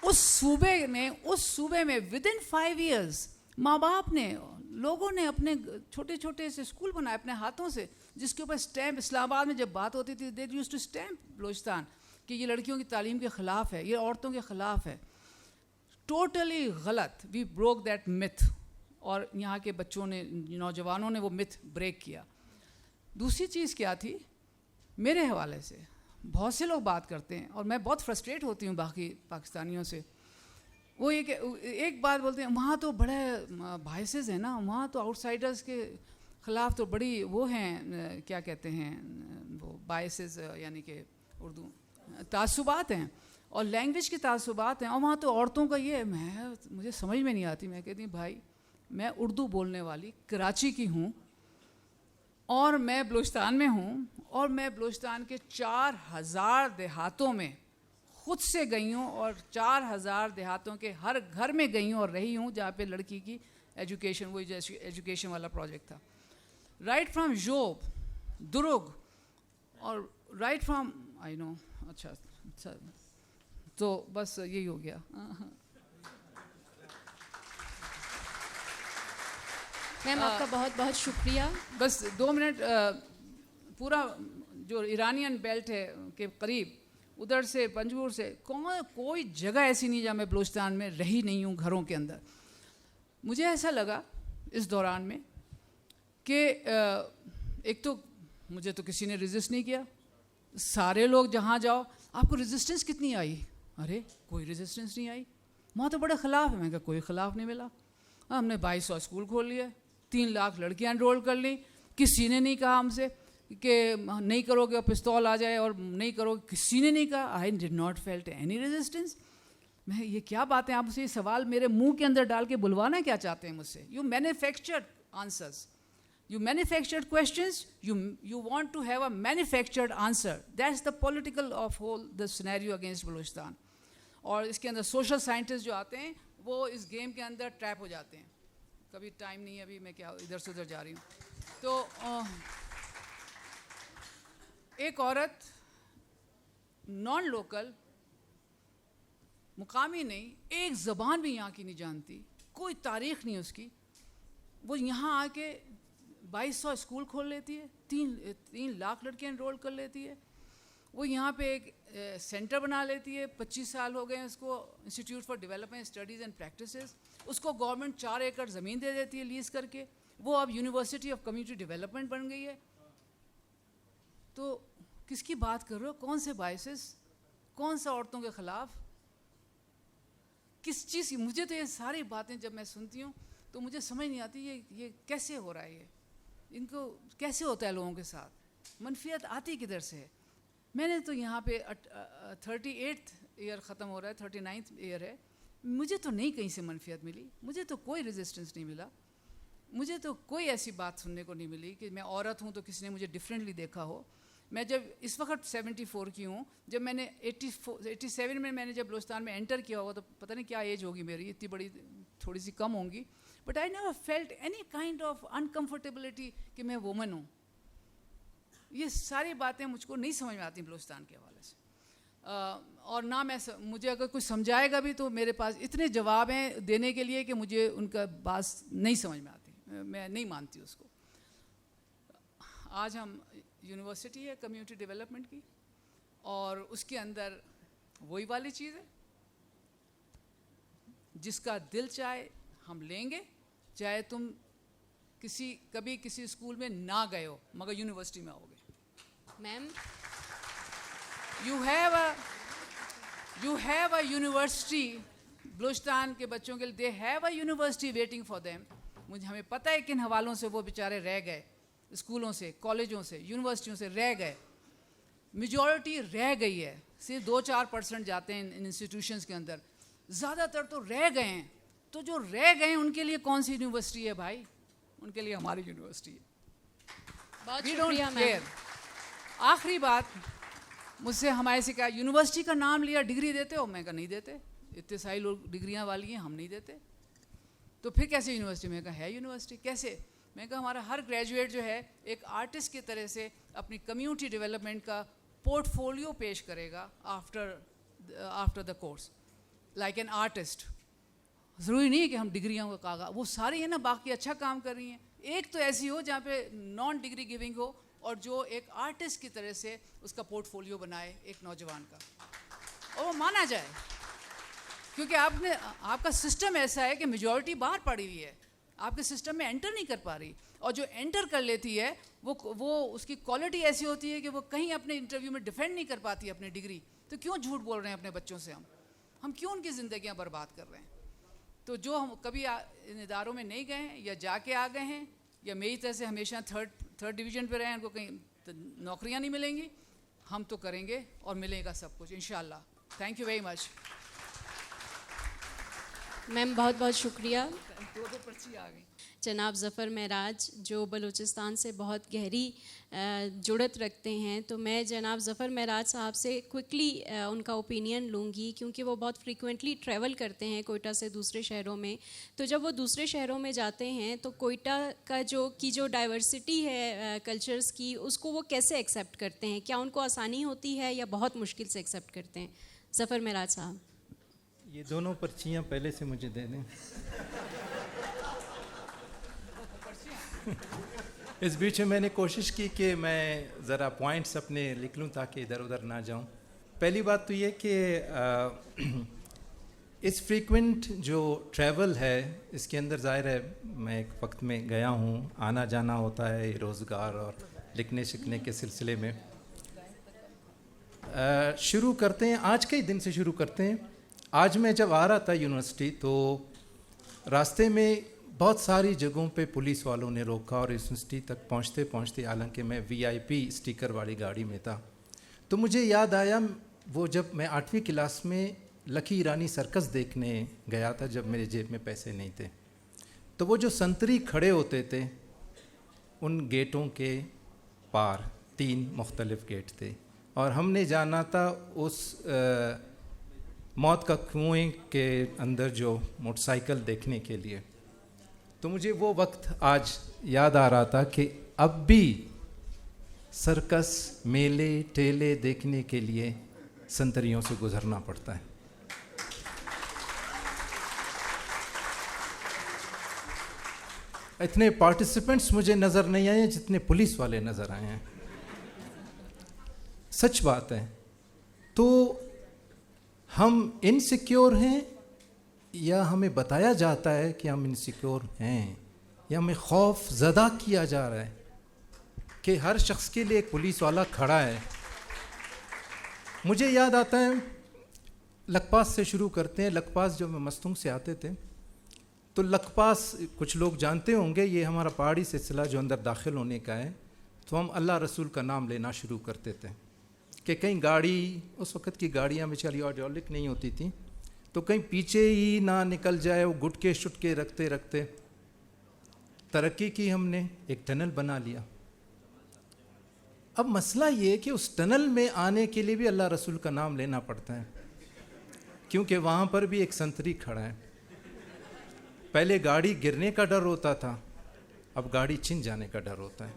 اس صوبے میں ودن 5 ایئرس ماں باپ نے, لوگوں نے اپنے چھوٹے چھوٹے سے اسکول بنائے اپنے ہاتھوں سے, جس کے اوپر اسٹیمپ, اسلام آباد میں جب بات ہوتی تھی they use to stamp Balochistan کہ یہ لڑکیوں کی تعلیم کے خلاف ہے, یہ عورتوں کے خلاف ہے. ٹوٹلی غلط. وی بروک دیٹ متھ, اور یہاں کے بچوں نے, نوجوانوں نے وہ متھ بریک کیا. دوسری چیز کیا تھی میرے حوالے سے, بہت سے لوگ بات کرتے ہیں اور میں بہت فرسٹریٹ ہوتی ہوں باقی پاکستانیوں سے. وہ یہ کہ ایک بات بولتے ہیں وہاں تو بڑے بائسز ہیں نا, وہاں تو آؤٹ سائڈرز کے خلاف تو بڑی وہ ہیں, کیا کہتے ہیں وہ بائسز, یعنی کہ اردو تعصبات ہیں. اور لینگویج کی تعصبات ہیں. اور وہاں تو عورتوں کا یہ مجھے سمجھ میں نہیں آتی. میں کہتی ہوں بھائی میں اردو بولنے والی کراچی کی ہوں اور میں بلوچستان میں ہوں, اور میں بلوچستان کے 4000 دیہاتوں میں خود سے گئی ہوں, اور 4000 دیہاتوں کے ہر گھر میں گئی ہوں اور رہی ہوں جہاں پہ لڑکی کی ایجوکیشن, وہی ایجوکیشن والا پروجیکٹ تھا. رائٹ فرام جوب, درگ, اور رائٹ فرام آئی نو. اچھا تو بس یہی ہو گیا. میم آپ کا بہت بہت شکریہ. بس 2 منٹ. پورا جو ایرانین بیلٹ ہے کے قریب, ادھر سے پنجگور سے کوئی جگہ ایسی نہیں جہاں میں بلوچستان میں رہی نہیں ہوں گھروں کے اندر. مجھے ایسا لگا اس دوران میں کہ ایک تو مجھے تو کسی نے رزسٹ نہیں کیا. سارے لوگ جہاں جاؤ آپ کو رزسٹنس کتنی آئی؟ ارے کوئی رزسٹنس نہیں آئی. وہاں تو بڑے خلاف ہے. میں کہا کوئی خلاف نہیں ملا. ہم نے 2200 اسکول کھول لیے, 3 لاکھ لڑکیاں انرول کر لیں. کسی نے نہیں کہا ہم سے کہ نہیں کرو گے پستول آ جائے, اور نہیں کرو, کسی نے نہیں کہا. I did not felt any resistance. میں یہ کیا باتیں, آپ سے یہ سوال میرے منہ کے اندر ڈال کے بلوانا کیا چاہتے ہیں مجھ سے؟ You manufactured answers, you manufactured questions, you want to have a manufactured answer. That's the political of whole the scenario against Balochistan. اور اس کے اندر سوشل سائنٹسٹ جو آتے ہیں وہ اس گیم کے اندر ٹریپ ہو جاتے ہیں. کبھی ٹائم نہیں ہے, ابھی میں کیا ادھر سے ادھر جا رہی ہوں. تو ایک عورت نان لوکل, مقامی نہیں, ایک زبان بھی یہاں کی نہیں جانتی, کوئی تاریخ نہیں اس کی, وہ یہاں آ کے 2200 اسکول کھول لیتی ہے, 3 لاکھ لڑکیاں انرول کر لیتی ہے. وہ یہاں پہ ایک سینٹر بنا لیتی ہے. 25 سال ہو گئے ہیں اس کو, institute for development studies and practices. اس کو گورنمنٹ 4 ایکڑ زمین دے دیتی ہے لیز کر کے. وہ اب یونیورسٹی آف کمیونٹی ڈیولپمنٹ بن گئی ہے. تو کس کی بات کر رہے ہو؟ کون سے بائسز, کون سا عورتوں کے خلاف, کس چیز کی؟ مجھے تو یہ ساری باتیں جب میں سنتی ہوں تو مجھے سمجھ نہیں آتی یہ کیسے ہو رہا ہے, ان کو کیسے ہوتا ہے لوگوں کے ساتھ. منفیت آتی کدھر سے ہے؟ میں نے تو یہاں پہ 38th ایئر ختم ہو رہا ہے, 39th ایئر ہے. مجھے تو نہیں کہیں سے منفیت ملی, مجھے تو کوئی ریزسٹنس نہیں ملا, مجھے تو کوئی ایسی بات سننے کو نہیں ملی کہ میں عورت ہوں تو کسی نے مجھے ڈفرینٹلی دیکھا ہو. میں جب اس وقت 74 کی ہوں, جب میں نے 87 میں نے جب بلوچستان میں انٹر کیا ہوگا تو پتہ نہیں کیا ایج ہوگی میری, اتنی بڑی تھوڑی سی کم ہوں گی. But I never felt any kind of uncomfortability کہ میں وومن ہوں. یہ ساری باتیں مجھ کو نہیں سمجھ میں آتی بلوچستان کے حوالے سے. اور نہ مجھے اگر کوئی سمجھائے گا بھی تو میرے پاس اتنے جواب ہیں دینے کے لیے کہ مجھے ان کا بات نہیں سمجھ میں آتی, میں نہیں مانتی اس کو. آج ہم یونیورسٹی ہے کمیونٹی ڈیولپمنٹ کی, اور اس کے اندر وہی والی چیز ہے, جس کا دل چاہے ہم لیں گے, چاہے تم کبھی کسی اسکول میں نہ گئے ہو مگر یونیورسٹی میں آؤ گے. Ma'am you have a university. Balochistan کے بچوں کے لیے they have a university waiting for them. ہمیں پتہ ہے کن حوالوں سے وہ بیچارے رہ گئے, اسکولوں سے, کالجوں سے, یونیورسٹیوں سے رہ گئے. میجورٹی رہ گئی ہے, صرف 2-4% جاتے ہیں ان انسٹیٹیوشنس کے اندر, زیادہ تر تو رہ گئے ہیں. تو جو رہ گئے ہیں ان کے لیے کون سی یونیورسٹی ہے بھائی؟ ان کے لیے ہماری یونیورسٹی ہے. بہت شکریہ میم. آخری بات مجھ سے ہمارے سے کہا یونیورسٹی کا نام لیا, ڈگری دیتے ہو؟ میں کہا نہیں دیتے, اتنے سارے لوگ ڈگریاں والی ہیں, ہم نہیں دیتے. تو پھر کیسے یونیورسٹی؟ میں کہا ہے یونیورسٹی کیسے؟ میں کہا ہمارا ہر گریجویٹ جو ہے ایک آرٹسٹ کی طرح سے اپنی کمیونٹی ڈیولپمنٹ کا پورٹ فولیو پیش کرے گا after the course, like an artist. ضروری نہیں ہے کہ ہم ڈگریاں کا کاغذ, وہ ساری ہیں نا باقی اچھا کام کر رہی ہیں. ایک تو ایسی ہو جہاں پہ نان ڈگری گیونگ ہو, اور جو ایک آرٹسٹ کی طرح سے اس کا پورٹ فولیو بنائے ایک نوجوان کا, اور وہ مانا جائے. کیونکہ آپ کا سسٹم ایسا ہے کہ میجورٹی باہر پڑی ہوئی ہے, آپ کے سسٹم میں انٹر نہیں کر پا رہی, اور جو انٹر کر لیتی ہے وہ اس کی کوالٹی ایسی ہوتی ہے کہ وہ کہیں اپنے انٹرویو میں ڈیفینڈ نہیں کر پاتی اپنی ڈگری. تو کیوں جھوٹ بول رہے ہیں اپنے بچوں سے ہم کیوں ان کی زندگیاں برباد کر رہے ہیں؟ تو جو ہم کبھی ان اداروں میں نہیں گئے ہیں یا جا کے آ گئے ہیں, یا میری طرح سے ہمیشہ تھرڈ ڈویژن پہ رہے ہیں, ان کو کہیں نوکریاں نہیں ملیں گی, ہم تو کریں گے اور ملے گا سب کچھ انشاءاللہ. Thank you very much. Ma'am بہت بہت شکریہ. دو پرچی آ گئی. جناب ظفر معراج جو بلوچستان سے بہت گہری جڑت رکھتے ہیں، تو میں جناب ظفر معراج صاحب سے کوئکلی ان کا اوپینین لوں گی، کیونکہ وہ بہت فریکوینٹلی ٹریول کرتے ہیں کوئٹہ سے دوسرے شہروں میں. تو جب وہ دوسرے شہروں میں جاتے ہیں تو کوئٹہ کا جو ڈائیورسٹی ہے کلچرز کی، اس کو وہ کیسے ایکسیپٹ کرتے ہیں؟ کیا ان کو آسانی ہوتی ہے یا بہت مشکل سے ایکسیپٹ کرتے ہیں؟ ظفر معراج صاحب. یہ دونوں پرچیاں پہلے سے مجھے دے دیں. اس بیچ میں نے کوشش کی کہ میں ذرا پوائنٹس اپنے لکھ لوں تاکہ ادھر ادھر نہ جاؤں. پہلی بات تو یہ کہ اس فریکوینٹ جو ٹریول ہے اس کے اندر ظاہر ہے میں ایک وقت میں گیا ہوں، آنا جانا ہوتا ہے روزگار اور لکھنے شکنے کے سلسلے میں. شروع کرتے ہیں آج کے ہی دن سے شروع کرتے ہیں. آج میں جب آ رہا تھا یونیورسٹی تو راستے میں بہت ساری جگہوں پہ پولیس والوں نے روکا اور یونیورسٹی تک پہنچتے پہنچتے، حالانکہ میں VIP اسٹیکر والی گاڑی میں تھا، تو مجھے یاد آیا وہ جب میں 8ویں کلاس میں لکی ایرانی سرکس دیکھنے گیا تھا، جب میرے جیب میں پیسے نہیں تھے، تو وہ جو سنتری کھڑے ہوتے تھے ان گیٹوں کے پار 3 مختلف گیٹ تھے، اور ہم نے جانا تھا اس موت کا کنویں کے اندر جو موٹر سائیکل دیکھنے کے لیے. تو مجھے وہ وقت آج یاد آ رہا تھا کہ اب بھی سرکس، میلے، ٹیلے دیکھنے کے لیے سنتریوں سے گزرنا پڑتا ہے. اتنے پارٹیسپینٹس مجھے نظر نہیں آئے جتنے پولیس والے نظر آئے ہیں. سچ بات ہے. تو ہم انسیکیور ہیں یا ہمیں بتایا جاتا ہے کہ ہم انسیکیور ہیں، یا ہمیں خوف زدہ کیا جا رہا ہے کہ ہر شخص کے لیے ایک پولیس والا کھڑا ہے. مجھے یاد آتا ہے لکپاس سے شروع کرتے ہیں. لکپاس جب میں مستونگ سے آتے تھے تو لکپاس کچھ لوگ جانتے ہوں گے، یہ ہمارا پہاڑی سلسلہ جو اندر داخل ہونے کا ہے، تو ہم اللہ رسول کا نام لینا شروع کرتے تھے کہ کہیں گاڑی، اس وقت کی گاڑیاں بیچاری آڈیولک نہیں ہوتی تھیں، تو کہیں پیچھے ہی نہ نکل جائے. وہ گٹکے شٹکے رکھتے رکھتے ترقی کی، ہم نے ایک ٹنل بنا لیا. اب مسئلہ یہ کہ اس ٹنل میں آنے کے لیے بھی اللہ رسول کا نام لینا پڑتا ہے، کیونکہ وہاں پر بھی ایک سنتری کھڑا ہے. پہلے گاڑی گرنے کا ڈر ہوتا تھا، اب گاڑی چھن جانے کا ڈر ہوتا ہے.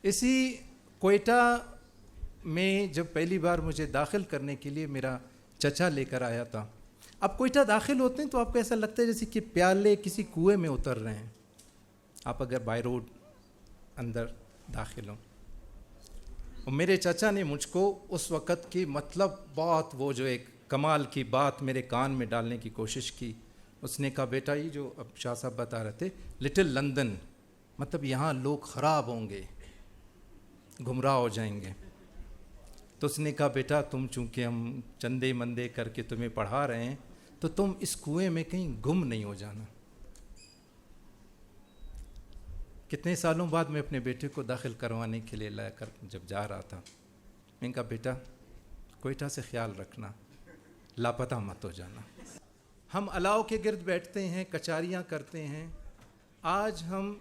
اسی کوئٹہ میں جب پہلی بار مجھے داخل کرنے کے لیے میرا چچا لے کر آیا تھا. اب کوئٹہ داخل ہوتے ہیں تو آپ کو ایسا لگتا ہے جیسے کہ پیالے کسی کنویں میں اتر رہے ہیں، آپ اگر بائی روڈ اندر داخل ہوں. اور میرے چچا نے مجھ کو اس وقت کی مطلب بہت وہ جو ایک کمال کی بات میرے کان میں ڈالنے کی کوشش کی. اس نے کہا بیٹا، یہ جو اب شاہ صاحب بتا رہے تھے لٹل لندن، مطلب یہاں لوگ خراب ہوں گے، گمراہ ہو جائیں گے. تو اس نے کہا بیٹا، تم چونکہ ہم چندے مندے کر کے تمہیں پڑھا رہے ہیں تو تم اس کنویں میں کہیں گم نہیں ہو جانا. کتنے سالوں بعد میں اپنے بیٹے کو داخل کروانے کے لیے لا کر جب جا رہا تھا، میں نے کہا بیٹا کوئٹہ سے خیال رکھنا، لاپتہ مت ہو جانا. ہم الاؤ کے گرد بیٹھتے ہیں، کچاریاں کرتے ہیں. آج ہم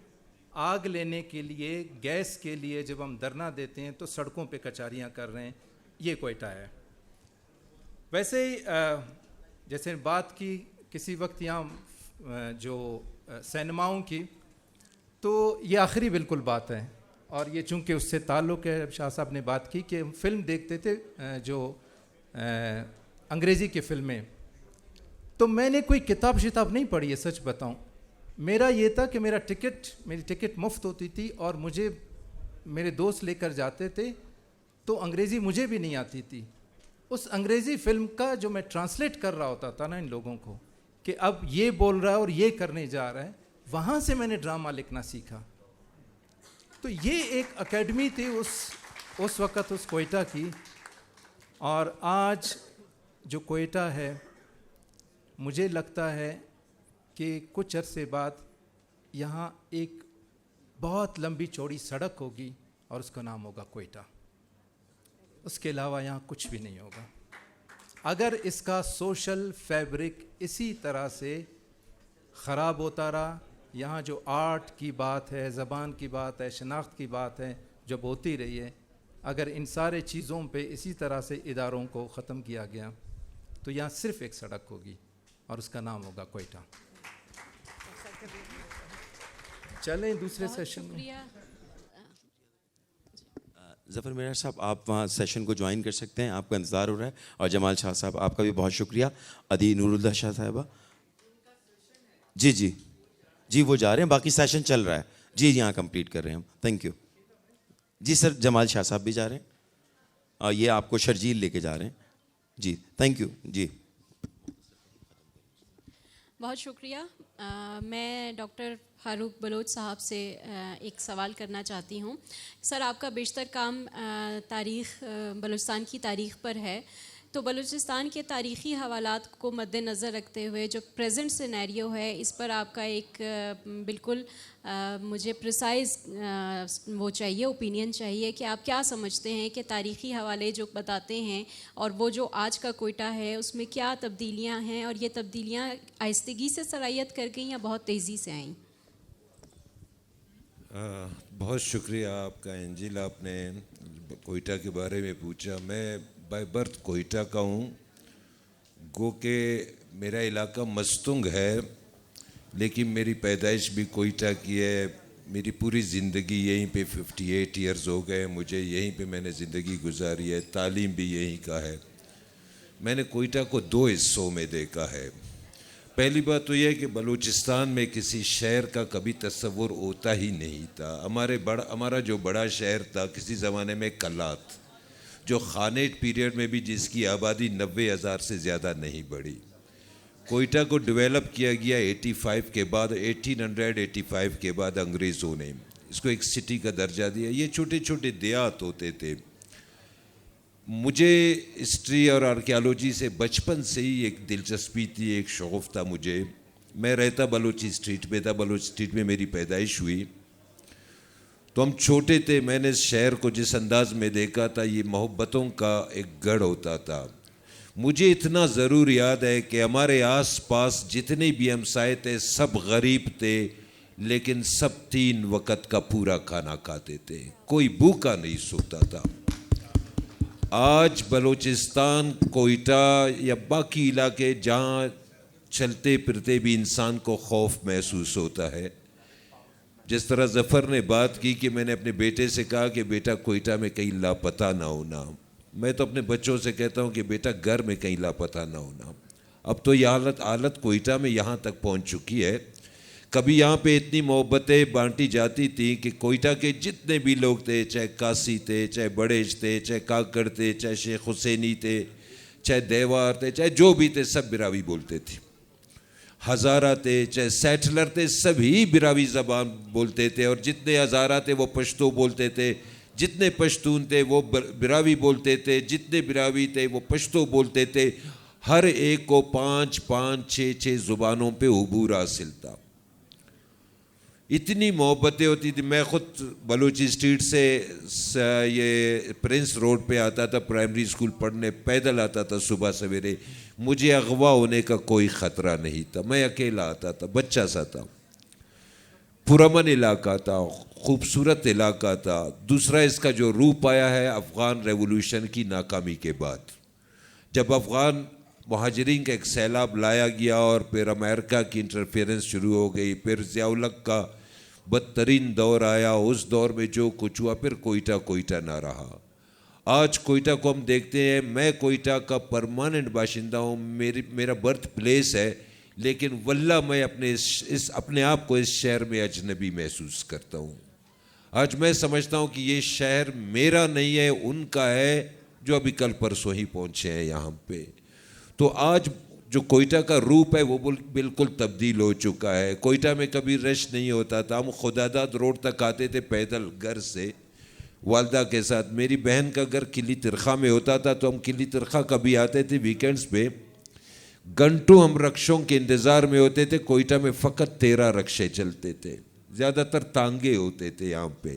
آگ لینے کے لیے، گیس کے لیے جب ہم دھرنا دیتے ہیں تو سڑکوں پہ کچاریاں کر رہے ہیں. یہ کوئٹہ ہے. ویسے ہی جیسے بات کی کسی وقت یہاں جو سینماؤں کی، تو یہ آخری بالکل بات ہے، اور یہ چونکہ اس سے تعلق ہے. شاہ صاحب نے بات کی کہ ہم فلم دیکھتے تھے جو انگریزی کی فلمیں، تو میں نے کوئی کتاب شتاب نہیں پڑھی ہے سچ بتاؤں. میرا یہ تھا کہ میری ٹکٹ مفت ہوتی تھی اور مجھے میرے دوست لے کر جاتے تھے، تو انگریزی مجھے بھی نہیں آتی تھی. اس انگریزی فلم کا جو میں ٹرانسلیٹ کر رہا ہوتا تھا نا ان لوگوں کو کہ اب یہ بول رہا ہے اور یہ کرنے جا رہا ہے، وہاں سے میں نے ڈرامہ لکھنا سیکھا. تو یہ ایک اکیڈمی تھی اس وقت اس کوئٹہ کی. اور آج جو کوئٹہ ہے، مجھے لگتا ہے کہ کچھ عرصے بعد یہاں ایک بہت لمبی چوڑی سڑک ہوگی اور اس کا نام ہوگا کوئٹہ. اس کے علاوہ یہاں کچھ بھی نہیں ہوگا. اگر اس کا سوشل فیبرک اسی طرح سے خراب ہوتا رہا, یہاں جو آرٹ کی بات ہے, زبان کی بات ہے, شناخت کی بات ہے, جب ہوتی رہی ہے, اگر ان سارے چیزوں پہ اسی طرح سے اداروں کو ختم کیا گیا تو یہاں صرف ایک سڑک ہوگی اور اس کا نام ہوگا کوئٹہ. چلیں دوسرے سیشن میں. ظفر میرا صاحب آپ وہاں سیشن کو جوائن کر سکتے ہیں, آپ کا انتظار ہو رہا ہے. اور جمال شاہ صاحب آپ کا بھی بہت شکریہ. عدی نور اللہ شاہ صاحبہ جی جی جی وہ جا رہے ہیں, باقی سیشن چل رہا ہے جی, یہاں کمپلیٹ کر رہے ہیں ہم. تھینک یو جی سر. جمال شاہ صاحب بھی جا رہے ہیں اور یہ آپ کو شرجیل لے کے جا رہے ہیں جی. تھینک یو جی. بہت شکریہ. میں ڈاکٹر فاروق بلوچ صاحب سے ایک سوال کرنا چاہتی ہوں. سر آپ کا بیشتر کام تاریخ بلوچستان کی تاریخ پر ہے, تو بلوچستان کے تاریخی حوالات کو مد نظر رکھتے ہوئے جو پریزنٹ سینیریو ہے اس پر آپ کا ایک بالکل مجھے پریسائز وہ چاہیے, اوپینین چاہیے کہ آپ کیا سمجھتے ہیں کہ تاریخی حوالے جو بتاتے ہیں اور وہ جو آج کا کوئٹہ ہے اس میں کیا تبدیلیاں ہیں, اور یہ تبدیلیاں آہستگی سے سرایت کر گئیں یا بہت تیزی سے آئیں؟ بہت شکریہ آپ کا اینجل, آپ نے کوئٹہ کے بارے میں پوچھا. میں بائی برتھ کوئٹہ کا ہوں, گو کہ میرا علاقہ مستنگ ہے لیکن میری پیدائش بھی کوئٹہ کی ہے. میری پوری زندگی یہیں پہ 58 ایئرز ہو گئے مجھے, یہیں پہ میں نے زندگی گزاری ہے. تعلیم بھی یہیں کا ہے. میں نے کوئٹہ کو 2 حصوں میں دیکھا ہے. پہلی بات تو یہ ہے کہ بلوچستان میں کسی شہر کا کبھی تصور ہوتا ہی نہیں تھا. ہمارا جو بڑا شہر تھا کسی زمانے میں کلات, جو خانیٹ پیریڈ میں بھی جس کی آبادی 90,000 سے زیادہ نہیں بڑھی. کوئٹہ کو ڈیولپ کیا گیا 85 کے بعد, 1885 کے بعد انگریزوں نے اس کو ایک سٹی کا درجہ دیا. یہ چھوٹے چھوٹے دیہات ہوتے تھے. مجھے ہسٹری اور آرکیالوجی سے بچپن سے ہی ایک دلچسپی تھی, ایک شوق تھا مجھے. میں رہتا بلوچی اسٹریٹ میں تھا, بلوچ اسٹریٹ میں میری پیدائش ہوئی. تو ہم چھوٹے تھے, میں نے اس شہر کو جس انداز میں دیکھا تھا یہ محبتوں کا ایک گڑھ ہوتا تھا. مجھے اتنا ضرور یاد ہے کہ ہمارے آس پاس جتنے بھی ہمسائے تھے سب غریب تھے لیکن سب 3 وقت کا پورا کھانا کھاتے تھے, کوئی بھوکا نہیں سوتا تھا. آج بلوچستان, کوئٹہ یا باقی علاقے جہاں چلتے پھرتے بھی انسان کو خوف محسوس ہوتا ہے. جس طرح ظفر نے بات کی کہ میں نے اپنے بیٹے سے کہا کہ بیٹا کوئٹہ میں کہیں لاپتہ نہ ہونا, میں تو اپنے بچوں سے کہتا ہوں کہ بیٹا گھر میں کہیں لاپتہ نہ ہونا. اب تو یہ حالت کوئٹہ میں یہاں تک پہنچ چکی ہے. کبھی یہاں پہ اتنی محبتیں بانٹی جاتی تھیں کہ کوئٹہ کے جتنے بھی لوگ تھے, چاہے کاسی تھے, چاہے بڑیج تھے, چاہے کاکڑ تھے, چاہے شیخ حسینی تھے, چاہے دیوار تھے, چاہے جو بھی تھے, سب براوی بولتے تھے. ہزارہ تھے, چاہے سیٹلر تھے, سبھی براوی زبان بولتے تھے. اور جتنے ہزارہ تھے وہ پشتو بولتے تھے, جتنے پشتون تھے وہ براوی بولتے تھے, جتنے براوی تھے وہ پشتو بولتے تھے. ہر ایک کو 5-5, 6-6 زبانوں پہ عبور حاصل تھا. اتنی محبتیں ہوتی تھی. میں خود بلوچی اسٹریٹ سے یہ پرنس روڈ پہ آتا تھا پرائمری اسکول پڑھنے, پیدل آتا تھا صبح سویرے. مجھے اغوا ہونے کا کوئی خطرہ نہیں تھا, میں اکیلا آتا تھا, بچہ سا تھا. پرامن علاقہ تھا, خوبصورت علاقہ تھا. دوسرا اس کا جو روپ آیا ہے افغان ریولوشن کی ناکامی کے بعد, جب افغان مہاجرین کا ایک سیلاب لایا گیا اور پھر امریکہ کی انٹرفیئرنس شروع ہو گئی, پھر ضیاء الحق کا بدترین دور آیا. اس دور میں جو کچھ ہوا پھر کوئٹہ نہ رہا. آج کوئٹہ کو ہم دیکھتے ہیں, میں کوئٹہ کا پرماننٹ باشندہ ہوں, میرا برتھ پلیس ہے, لیکن واللہ میں اپنے آپ کو اس شہر میں اجنبی محسوس کرتا ہوں. آج میں سمجھتا ہوں کہ یہ شہر میرا نہیں ہے, ان کا ہے, جو ابھی کل پرسوں ہی پہنچے ہیں یہاں پہ. تو آج جو کوئٹہ کا روپ ہے وہ بالکل تبدیل ہو چکا ہے. کوئٹہ میں کبھی رش نہیں ہوتا تھا. ہم خداداد روڈ تک آتے تھے پیدل گھر سے والدہ کے ساتھ. میری بہن کا گھر قلی ترخا میں ہوتا تھا, تو ہم قلی ترخا کبھی آتے تھے ویکینڈز پہ. گھنٹوں ہم رکشوں کے انتظار میں ہوتے تھے. کوئٹہ میں فقط 13 رکشے چلتے تھے, زیادہ تر تانگے ہوتے تھے یہاں پہ.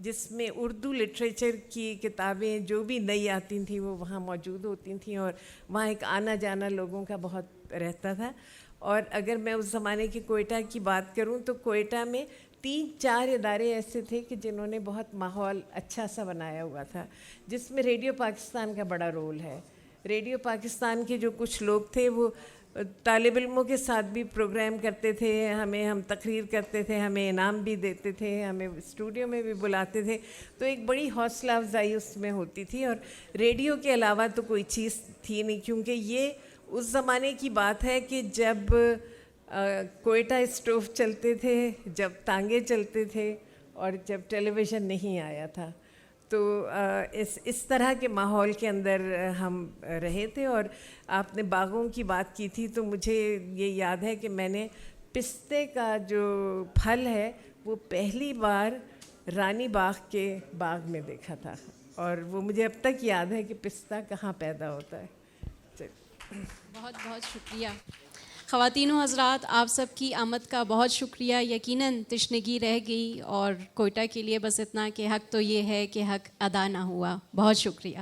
جس میں اردو لٹریچر کی کتابیں جو بھی نئی آتی تھیں وہ وہاں موجود ہوتی تھیں، اور وہاں ایک آنا جانا لوگوں کا بہت رہتا تھا. اور اگر میں اس زمانے کی کوئٹہ کی بات کروں تو کوئٹہ میں 3-4 ادارے ایسے تھے کہ جنہوں نے بہت ماحول اچھا سا بنایا ہوا تھا، جس میں ریڈیو پاکستان کا بڑا رول ہے. ریڈیو پاکستان کے جو کچھ لوگ تھے وہ طالب علموں کے ساتھ بھی پروگرام کرتے تھے، ہم تقریر کرتے تھے، ہمیں انعام بھی دیتے تھے، ہمیں اسٹوڈیو میں بھی بلاتے تھے. تو ایک بڑی حوصلہ افزائی اس میں ہوتی تھی. اور ریڈیو کے علاوہ تو کوئی چیز تھی نہیں، کیونکہ یہ اس زمانے کی بات ہے کہ جب کوئٹہ اسٹوو چلتے تھے، جب تانگے چلتے تھے، اور جب ٹیلی ویژن نہیں آیا تھا. تو اس طرح کے ماحول کے اندر ہم رہے تھے. اور آپ نے باغوں کی بات کی تھی تو مجھے یہ یاد ہے کہ میں نے پستے کا جو پھل ہے وہ پہلی بار رانی باغ کے باغ میں دیکھا تھا، اور وہ مجھے اب تک یاد ہے کہ پستہ کہاں پیدا ہوتا ہے. بہت بہت شکریہ. خواتین و حضرات، آپ سب کی آمد کا بہت شکریہ. یقیناً تشنگی رہ گئی، اور کوئٹہ کے لیے بس اتنا کہ حق تو یہ ہے کہ حق ادا نہ ہوا. بہت شکریہ.